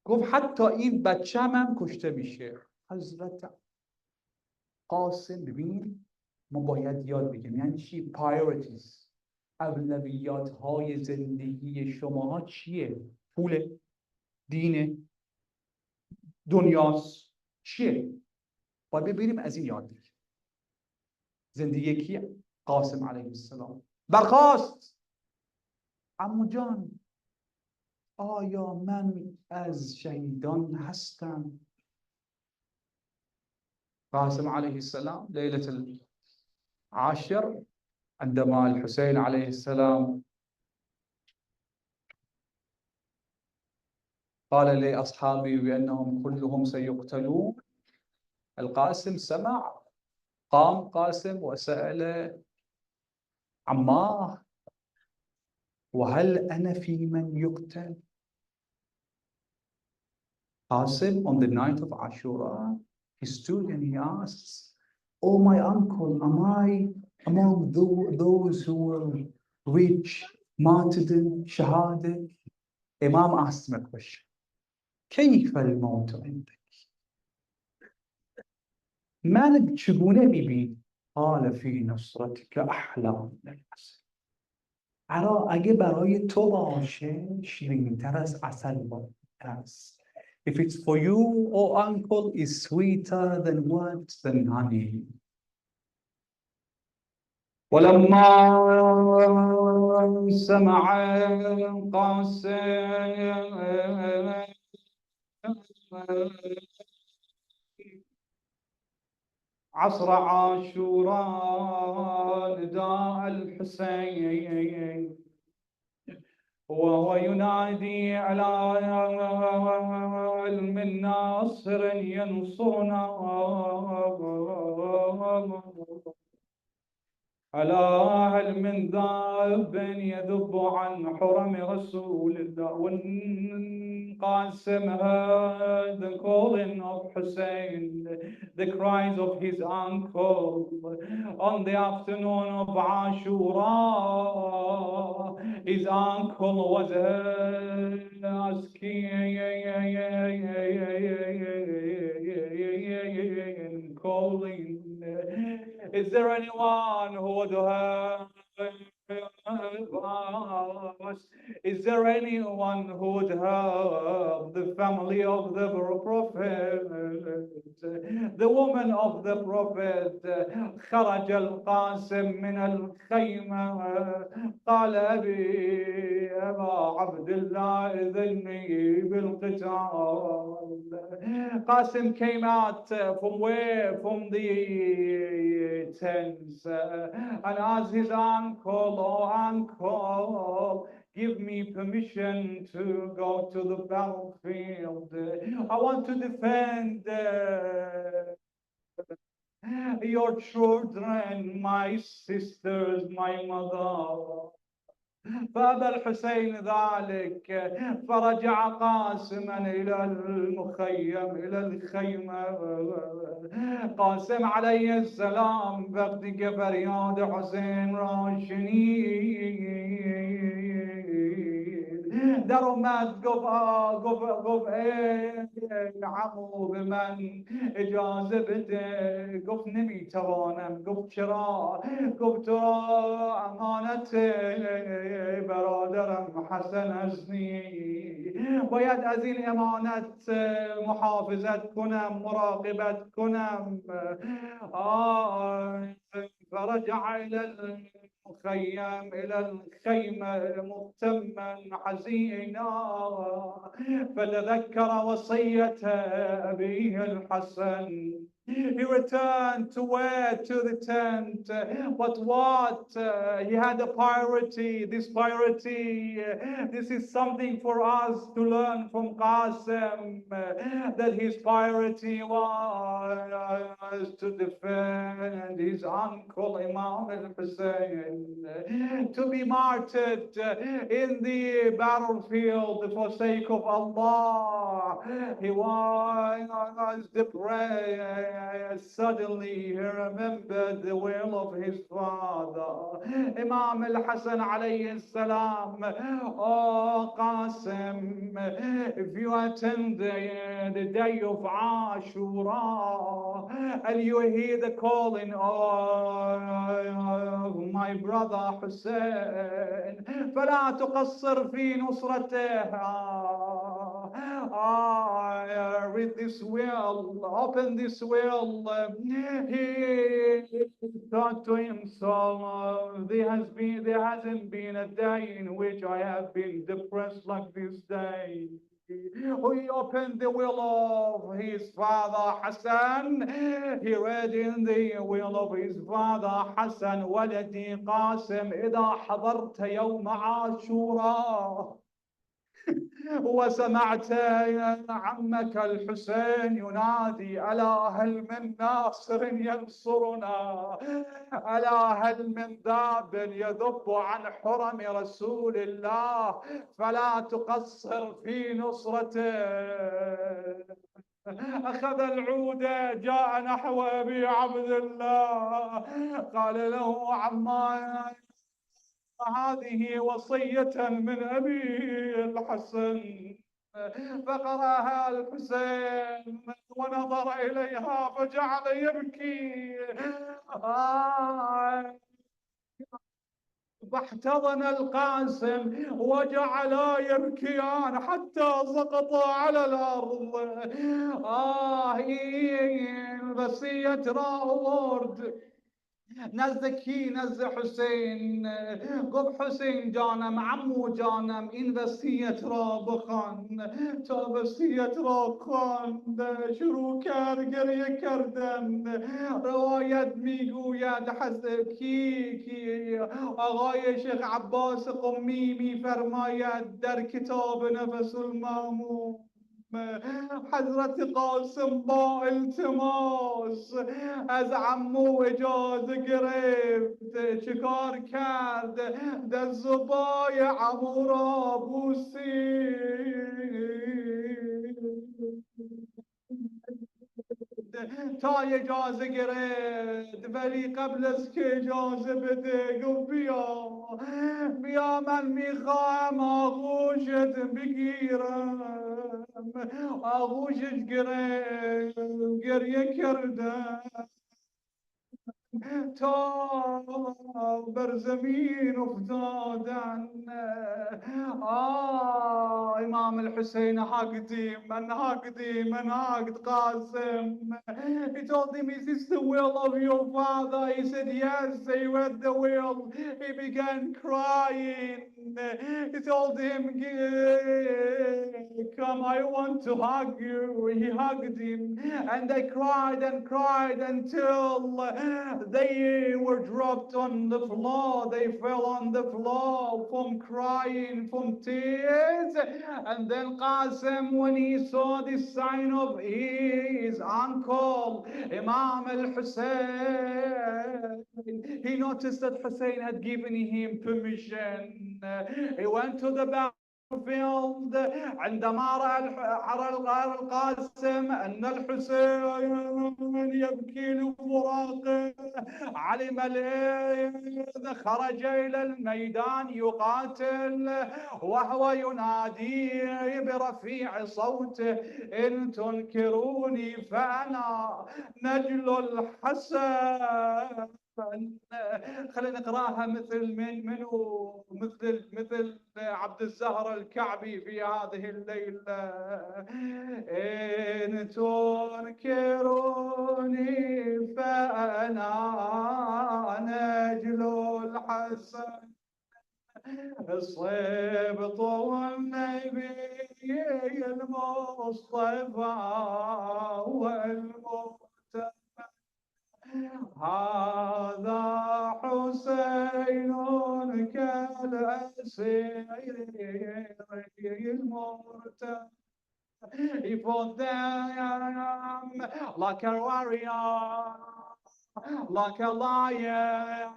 گفت حتی این بچه هم کشته میشه. حضرت قاسم، ببین ما باید یاد بگیم یعنی چی priorities. اولویات های زندگی شماها چیه؟ پول، دین، دنیاست، چیه؟ باید ببینیم از این یاد بگیم. زندگی کی؟ قاسم علیه السلام برخاست. عمو جان آیا من از شهیدان هستم؟ قاسم علیه السلام لیلة العاشر عندما الحسين عليه السلام قال لأصحابه بأنهم كلهم سيقتلون، القاسم سمع، قام قاسم وسأل عمار وهل أنا في من يقتل؟ Qasim, on the night of Ashura, he stood and he asks, "Oh my uncle, am I among those who will reach martyrdom, shahada?" Imam asked him a question. كيف الموت عندك؟ مالك چگونه میبینی؟ قال في نصرتك أحلى من العسل. اگه برای تو باشه شیرین‌تر از عسل است. If it's for you, oh uncle, is sweeter than what? Than honey. ولما سمع قاسم عصر عاشوراء نداء الحسين وهو ينادي على من ناصر ينصرنا، ألا هل من ذاب يذب عن حرم رسول الله. When Qasim heard the calling of Hussein, the cries of his uncle on the afternoon of Ashura, his uncle was asking, calling, is there anyone who would help us? Is there anyone who would help the family of the Prophet, the woman of the Prophet? خرج القاسم من الخيمة قال أبا عبد الله إذني بالقتال. Qasim came out from where? From the tents, and asked his uncle, oh uncle, give me permission to go to the battlefield. I want to defend your children, my sisters, my mother. فأبى الحسين ذلك، فرجع قاسما إلى المخيم، إلى الخيمة. قاسم عليه السلام وقتی که فریاد حسین را شنید در اومد گفت ای عمو به من اجازه بده. گفت نمیتوانم. گفت چرا؟ گفت تو امانت برادرم حسن هستی، باید از این امانت محافظت کنم، مراقبت کنم. فرجع إلى المخيم، إلى الخيمة مهتما حزينا، فتذكر وصية أبيه الحسن. He returned to where? To the tent. But what? He had a priority. This priority, this is something for us to learn from Qasim, that his priority was to defend his uncle Imam al-Hussein, to be martyred in the battlefield for sake of Allah. He was depressed. Suddenly he remembered the will of his father, Imam al-Hasan alayhi salam. Oh Qasim, if you attend the day of Ashura and you hear the calling of my brother Hussein, فلا تقصر في نصرته. Read this will, open this will. He thought to himself, there hasn't been a day in which I have been depressed like this day. He opened the will of his father Hassan. He read in the will of his father Hassan, ولدي قاسم إذا حضرت يوم عاشوراء وسمعت عمك الحسين ينادي ألا هل من ناصر ينصرنا، ألا هل من ذاب يذب عن حرم رسول الله، فلا تقصر في نصرته. أخذ العود جاء نحو أبي عبد الله قال له عماي هذه وصية من أبي الحسن. فقرأها الحسين ونظر إليها فجعل يبكي. فاحتضن القاسم وجعلا يبكيان حتى سقطا على الأرض. وصية راورد نزد کی؟ نزد حسین. گفت حسین جانم، عمو جانم، این وصیت را بخوان. تا وصیت را خواند شروع کرد گریه کردن. روایت میگوید کی آقای شیخ عباس قمی میفرماید در کتاب نفس المامون حضرت قاسم با التماس از عمو اجازه گرفت، چیکار کرد؟ در زبای عمو را تا اجازه گرفت، ولی قبل از که اجازه بده گفت بیا من میخواهم آغوشت بگیرم. آغوشش گرفت، گریه کردم تا بر زمین افتادن. امام الحسين هاقدي من هاقدي من هاقد قاسم. He told him, is this the will of your father? He said, yes. He read the will. He began crying. He told him, come, I want to hug you. He hugged him, and they cried and cried until they were dropped on the floor. They fell on the floor from crying, from tears. And then Qasim, when he saw this sign of his uncle, Imam al-Hussein, he noticed that Hussein had given him permission. He went to the battlefield. عندما رأى القاسم أن الحسين يبكي لفراقه، علم إذ خرج إلى الميدان يقاتل وهو ينادي برفيع صوته، إن تنكروني فأنا نجل الحسن. خلينا نقراها مثل منو مثل عبد الزهر الكعبي في هذه الليلة. إن تنكروني فأنا نجل الحسن، صبط النبي المصطفى والمرتضى، هذا حسين كالأسير المرتضى. He fought them like a warrior, like a lion.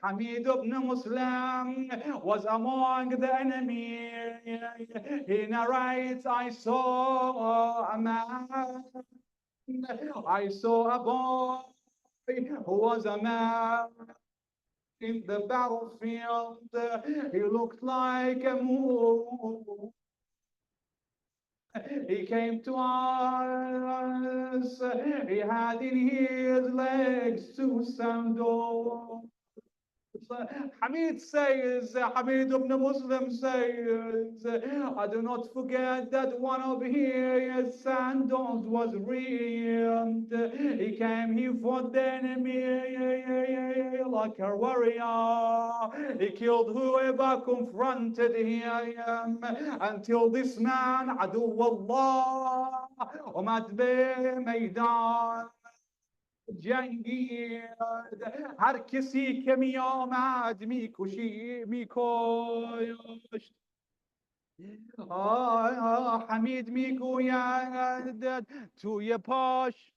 Hamid ibn Muslim was among the enemy. He narrates, I saw a man, I saw a boy who was a man in the battlefield. He looked like a moon. He came to us. He had in his legs 2 sandals. Hamid says, Hamid ibn Muslim says, I do not forget that one of his sandals was ripped. He came, he fought the enemy like a warrior. He killed whoever confronted him until this man, عدو الله، ومات بميدان جنگی. هر کسی که می آمد می کشت. حمید می گوید توی پاش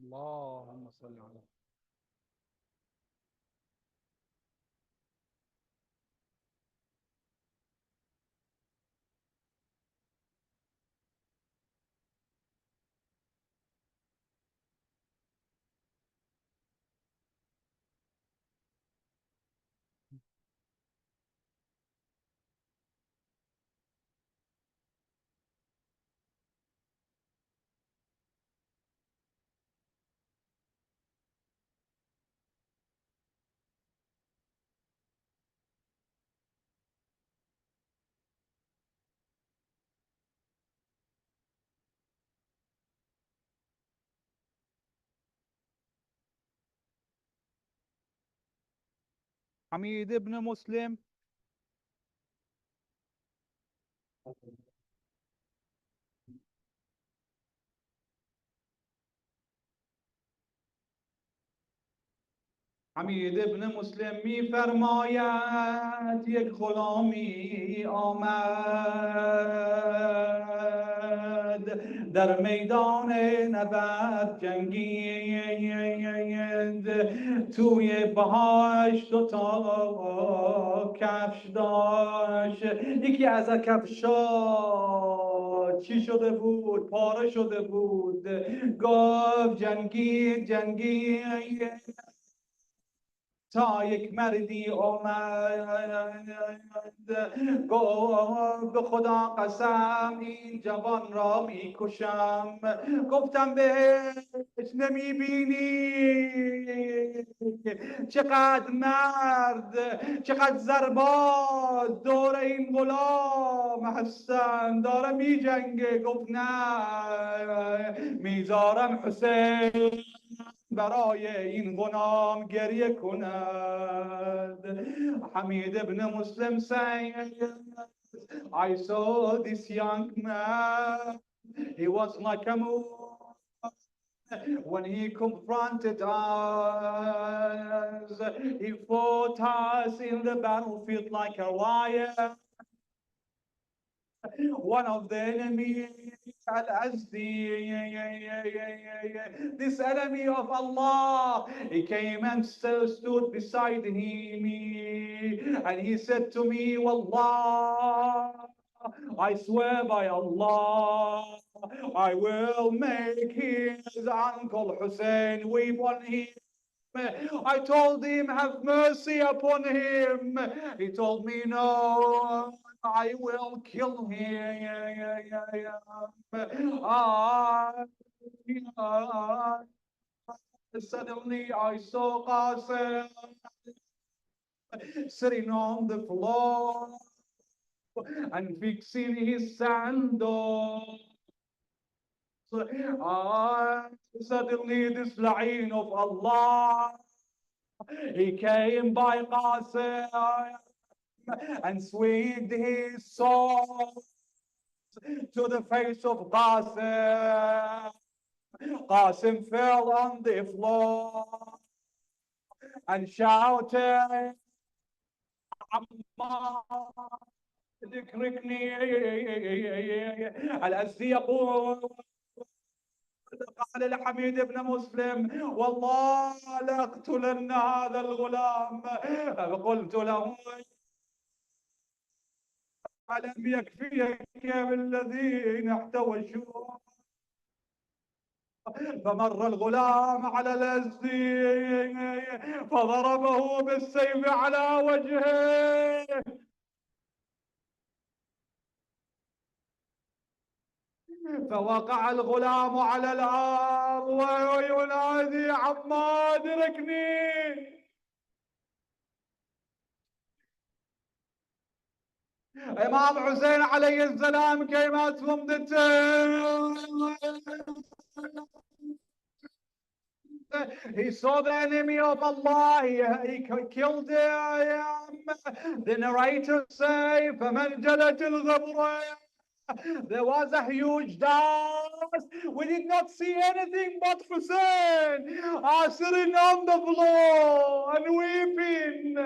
اللهم صل على حميد بن مسلم. حمید ابن مسلم می فرماید یک غلامی آمد در میدان نبرد جنگید، توی پاهاش دوتا کفش داشت، یکی از کفشا چی شده بود؟ پاره شده بود. گفت جنگید تا یک مردی آمد، گفت به خدا قسم این جوان را میکشم. گفتم بهش نمیبینی چقدر مرد، چقدر زرباز دور این غلام هستن، داره میجنگه. گفت نه، میذارم حسین برای این غلام گریه کند. حمید ابن مسلم said, I saw this young man, he was like a moon when he confronted us, he fought us in the battlefield like a lion. One of the enemies, Al-Azdi, this enemy of Allah, he came and stood beside him, and he said to me, Wallah, I swear by Allah, I will make his uncle Hussein weep on him. I told him, have mercy upon him. He told me, no, I will kill him. Suddenly I saw Qasim sitting on the floor and fixing his sandals. Suddenly this la'een of Allah, he came by Qasim and swinged his sword to the face of Qasim. Qasim fell on the floor and shouted, ذكركني الأزدي يقول، قال لحميد بن مسلم والله لأقتلن هذا الغلام. فقلت له ألم يكفيك بالذين احتوشوا؟ فمر الغلام على الأزدي فضربه بالسيف على وجهه، فوقع الغلام على الأرض وينادي عما أدركني. إمام حسين عليه السلام came out from the tomb. He saw the enemy of Allah, he killed him. The narrator say, فَمَنْ جَلَتِ الْغَبْرَ. There was a huge dust. We did not see anything but Hussein sitting on the floor and weeping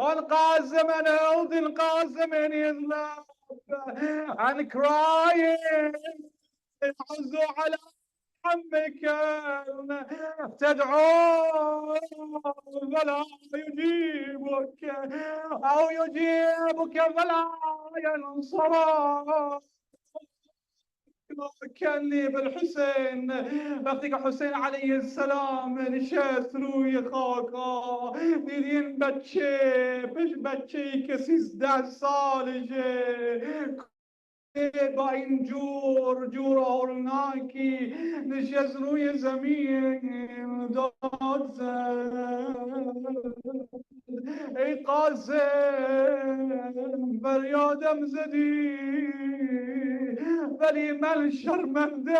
on Qasim and holding Qasim in his lap and crying. عمك تدعو فلا يجيبك أو يجيبك فلا ينصرك. كاني بالحسين بختك حسين عليه السلام نشاس روي خاكا ديدين بچه کسی 10 سالشه با این جور هولناکی نشست روی زمین داد زد ای قاسم فریادم زدی ولی من شرمندم.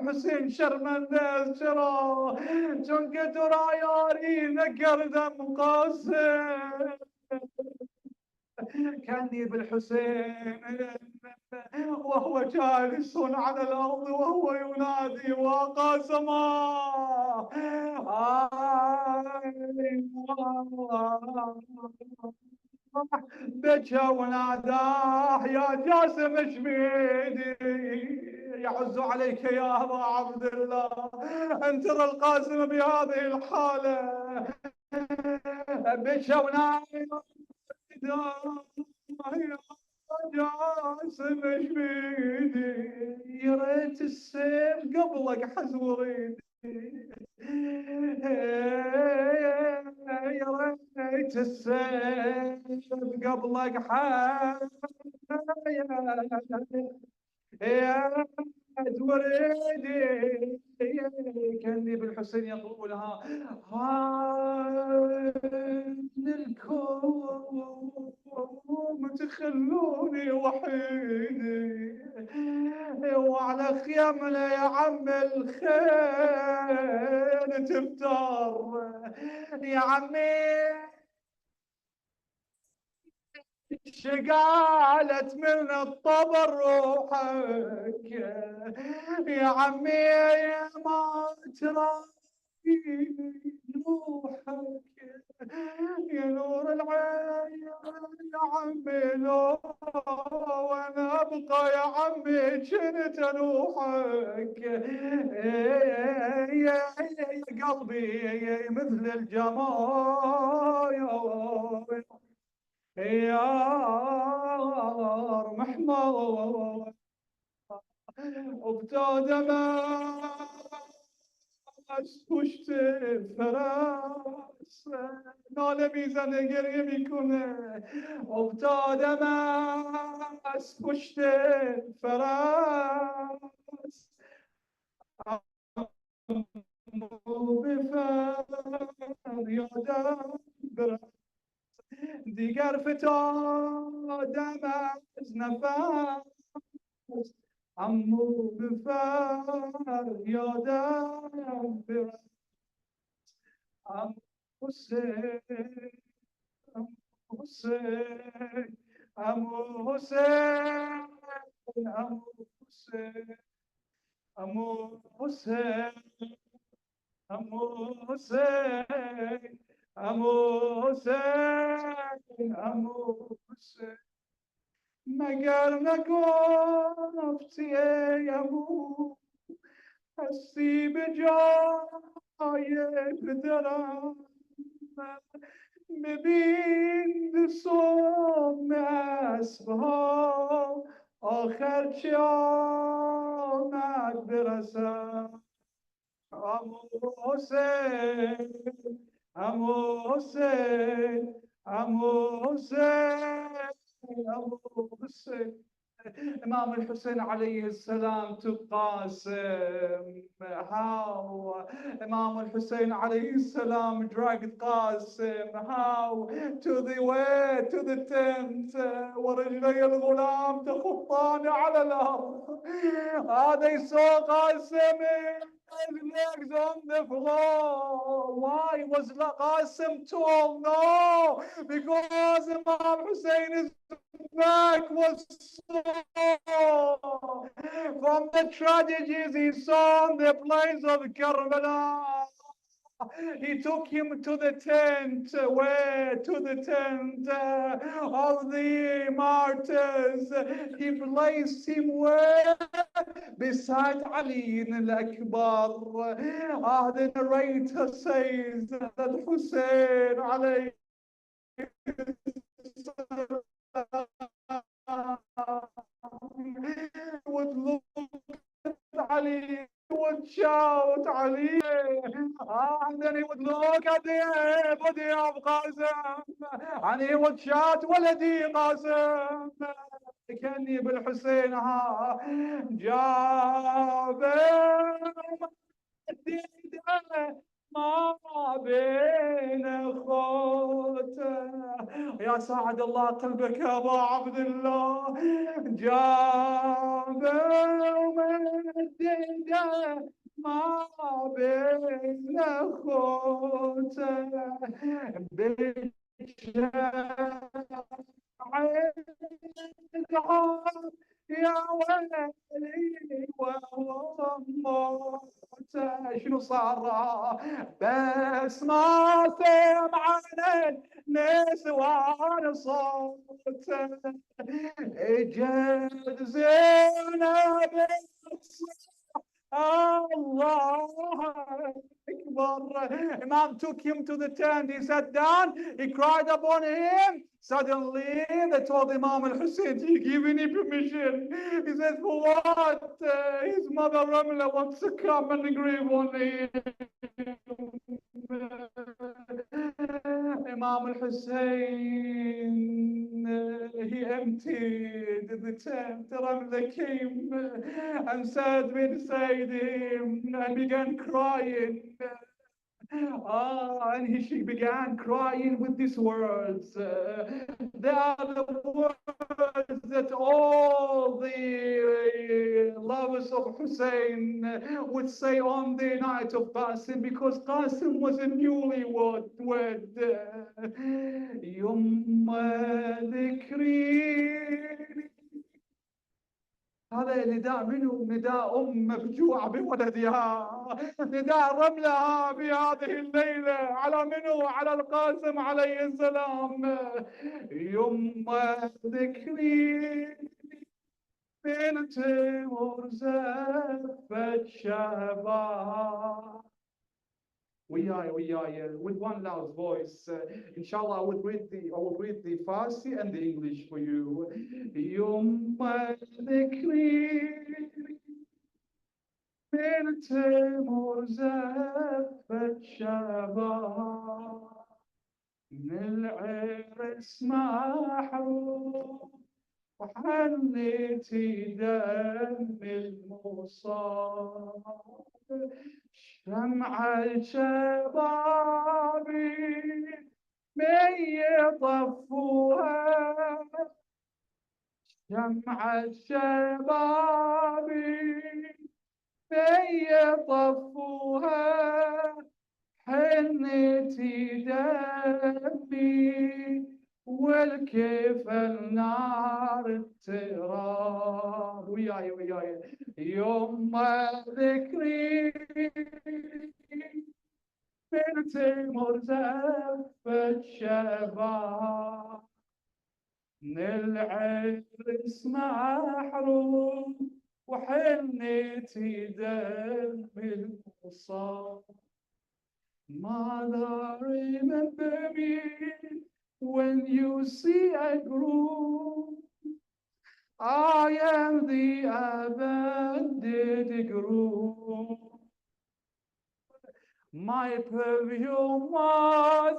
حسین شرمنده است. چرا؟ چون که تو را یاری نکردم قاسم. كاني بالحسين وهو جالس على الأرض وهو ينادي وقاسما بكى وناداه يا جاسم شميدي يعز عليك يا أبا عبد الله أن ترى القاسم بهذه الحالة. بكى ونادى يا جاسم شميدي يا ريت السيف قبلك حزوريدي يا ريت السيف قبلك يا وريدي. كاني بالحسين يقولها للكوم تخلوني وحيدي وعلى خيامنا يا عم الخير تفتر يا عمي شقالت من الطبر روحك يا عمي ما تراضي روحك يا نور العين يا عمي لو وانا ابقى يا عمي كنت انوحك يا قلبي مثل الجمال يا محمود وبتاد پشت فراس ناله میزنه گریه میکنه افتادم از پشت فراس به فریادم برس دیگر فتادم از نفس امو به فریادم برس امو حسین امو حسین امو حسین امو حسین امو حسین امو حسین امو حسین امو حسین مگر نگفتی ای امو هستی به جای پدرم ببین به صبح اسبها آخر چه آمد برسم امو حسین امو حسین امو حسین امو حسین Imam al-Hussein alayhi salam to Qasim. How Imam al-Hussein alayhi salam dragged Qasim. How to the way to the tent. ورجلي الغلام تخطان على الأرض. They saw Qasim. His legs on the floor. Why was Qasim tall? No, because Imam Hussein is back was sore from the tragedies he saw on the plains of Karbala. He took him to the tent, where to the tent of the martyrs. He placed him where? Beside Ali al-Akbar. The narrator says that Hussein alayhi would look at Ali, would shout Ali, and then he would look at the body of Qasim, and he would shout ولدي قاسم. كأني بالحسين ها جابر ما بين اخوته. يا سعد الله قلبك يا ابا عبد الله. جابر مدده ما بين اخوته يا ولي وهو موت. شنو صار؟ بس ما سمع النسوان صوته. اجت زينب Allah Akbar. Imam took him to the tent. He sat down. He cried upon him. Suddenly, they told Imam al-Hussein, "Do you give any permission?" He said, "For what?" His mother Ramla wants to come and grieve on him. Imam al-Hussein, he emptied the tent. Ramla came and sat beside him and began crying. And she began crying with these words. They are the words that all the lovers of Hussein would say on the night of Qasim, because Qasim was a newlywed. يوم ذكري. هذا نداء منه؟ نداء أم مفجوعة بولدها، نداء رملها في هذه الليلة على منه؟ على القاسم عليه السلام. يوم ذكري بنت مرزفة شباب. With one loud voice. Inshallah, I will read the Farsi and the English for you. يوم ذكري بنت مرزفة شباب، من العرس محروم وحنيتي دم المصاب. شمعة شبابي من يطفوها، شمعة شبابي من يطفوها، حنيتي دمي والكيف النار التراب. وياي يوم ذكري بنت مرزفة شباب، من العرس محروم وحنيتي دم المصاب. Mother, remember me when you see a groom. I am the abandoned groom. My perfume was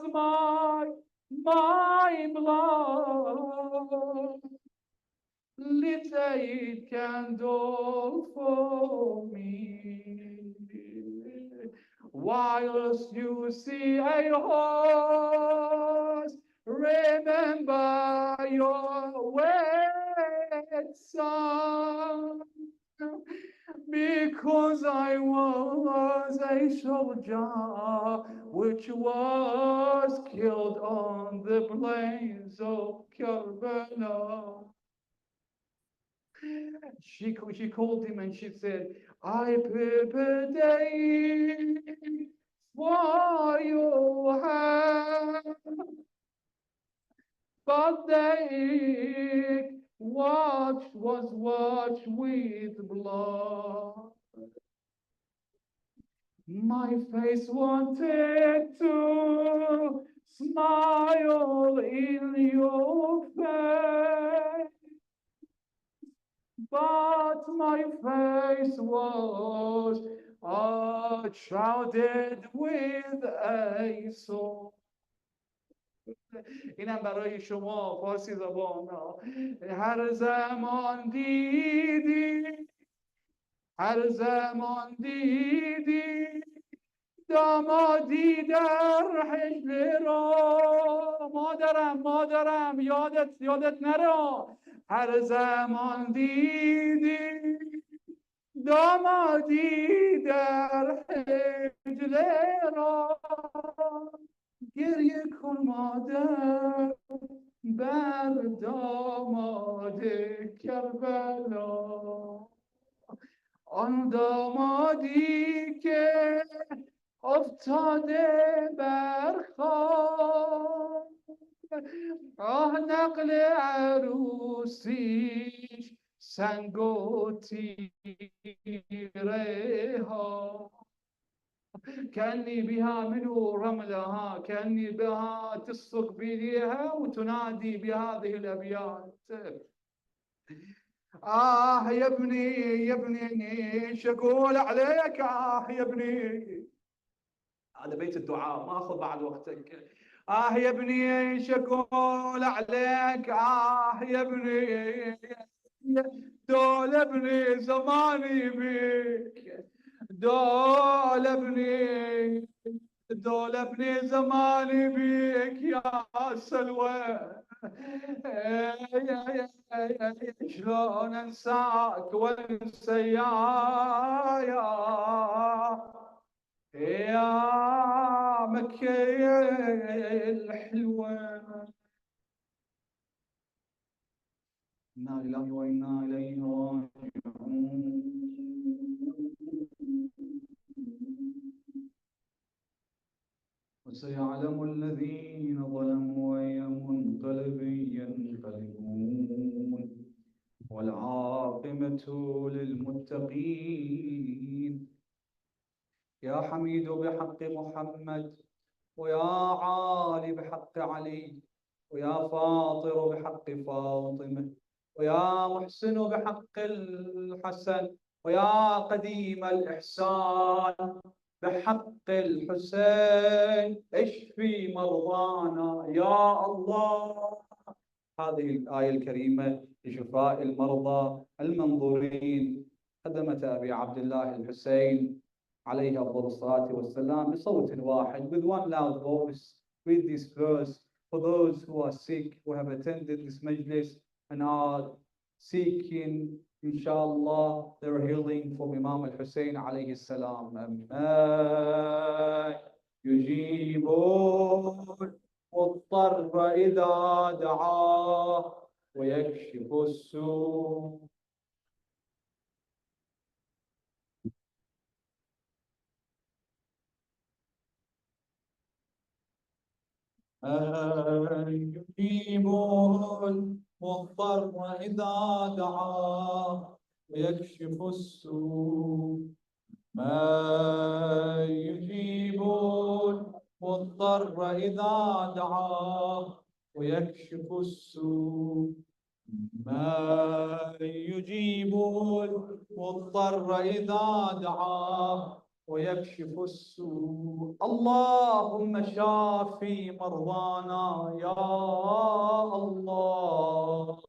my blood. Lit a candle for me. Whilst you see a horse, remember your wet son. Because I was a soldier which was killed on the plains of Karbala. She called him and she said, I prepared a for you have, but they was washed with blood. My face wanted to smile in your face, but my face was shrouded with a soul. اینم برای شما فارسی زبان ها. هر زمان دیدی، هر زمان دیدی دامادی در حجر را، مادرم یادت نره. هر زمان دیدی دامادی در حجر را، گریه کن مادر بر داماد کربلا. آن دامادی که افتاده بر خاک، نقل عروسیش سنگ و تیره ها. كأني بها منو رملها، كأني بها تصفق بيديها وتنادي بهذه الأبيات. يا ابني شقول عليك، يا ابني. هذا بيت الدعاء، ما أخذ بعد وقتك. يا ابني شقول عليك، يا ابني. دول ابني زماني بك، دول ابني زماني بيك يا سلوى. شلون انساك وانسى يا مكة الحلوة. إنا لله وإنا إليه راجعون. وسيعلم الذين ظلموا أي منقلب ينقلبون، والعاقبة للمتقين. يا حميد بحق محمد، ويا عالي بحق علي، ويا فاطر بحق فاطمة، ويا محسن بحق الحسن، ويا قديم الإحسان بحق الحسين اشفي مرضانا يا الله. هذه الآية الكريمة لشفاء المرضى المنظورين قدمت أبي عبد الله الحسين عليه أفضل الصلاة والسلام بصوت واحد, with one loud voice, with this verse for those who are sick, who have attended this majlis and are seeking inshallah their healing from Imam al-Hussein alayhi salam. يجيب المضطر إذا دعاه ويكشف السوء. يجيب المضطر إذا دعاه ويكشف السوء. ما يجيب المضطر إذا دعاه ويكشف السوء. ما يجيب المضطر إذا دعاه ويكشف السوء. اللهم شافي مرضانا يا الله.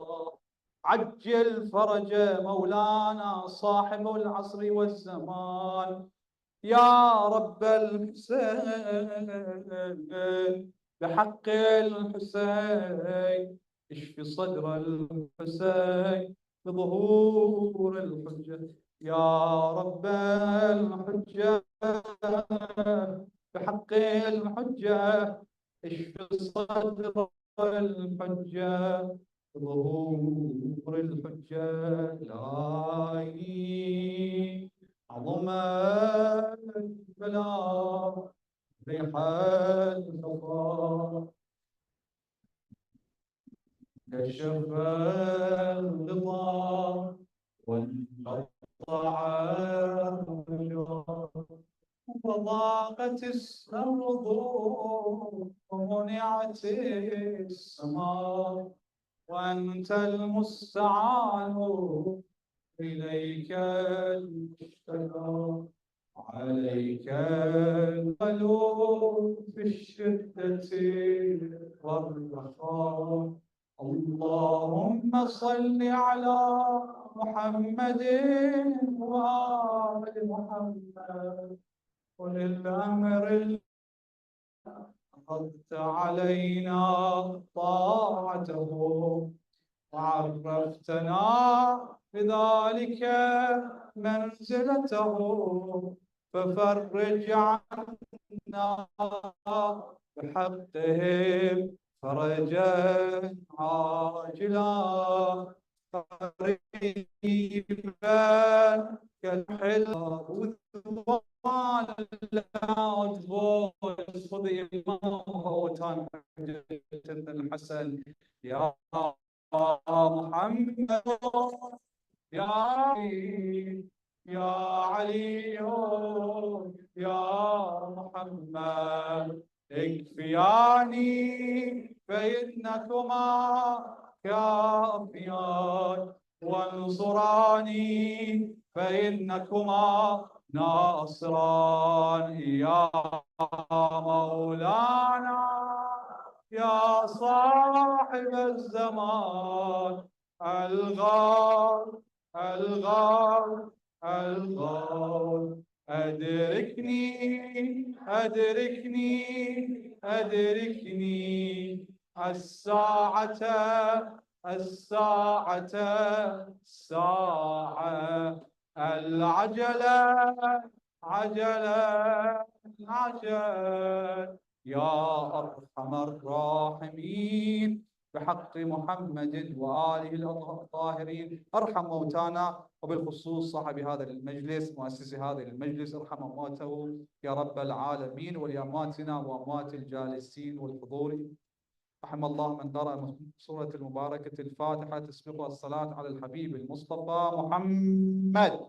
عجل فرج مولانا صاحب العصر والزمان. يا رب الحسين بحق الحسين اشف صدر الحسين بظهور الحجة. يا رب الحجة بحق الحجة اشف صدر الحجة بظهور الحجة. لا عظم البلاء وضاقت الأرض ومنعت السماء وأنت المستعان إليك المشتكى عليك الغلو في الشدة والرخاء اللهم صل على محمد وآل محمد أولي الأمر أخذت علينا طاعته وعرفتنا بذلك منزلته ففرج عنا بحقهم فرجا عاجلا قريبا كالحلم وذوان الأطفال خذ إمامه الحسن يا محمد يا علي يا علي يا محمد اكفياني فإنكما كافيان وانصراني فإنكما ناصران يا مولانا يا صاحب الزمان الغار الغار الغار أدركني أدركني أدركني الساعة الساعة الساعة العجلة عجلة عجل يا أرحم الراحمين بحق محمد وآله الطاهرين ارحم موتانا وبالخصوص صاحب هذا المجلس مؤسس هذا المجلس ارحم أمواته يا رب العالمين ولأمواتنا وأموات الجالسين والحضور رحم الله من قرأ سورة المباركة الفاتحة تسبقها الصلاة على الحبيب المصطفى محمد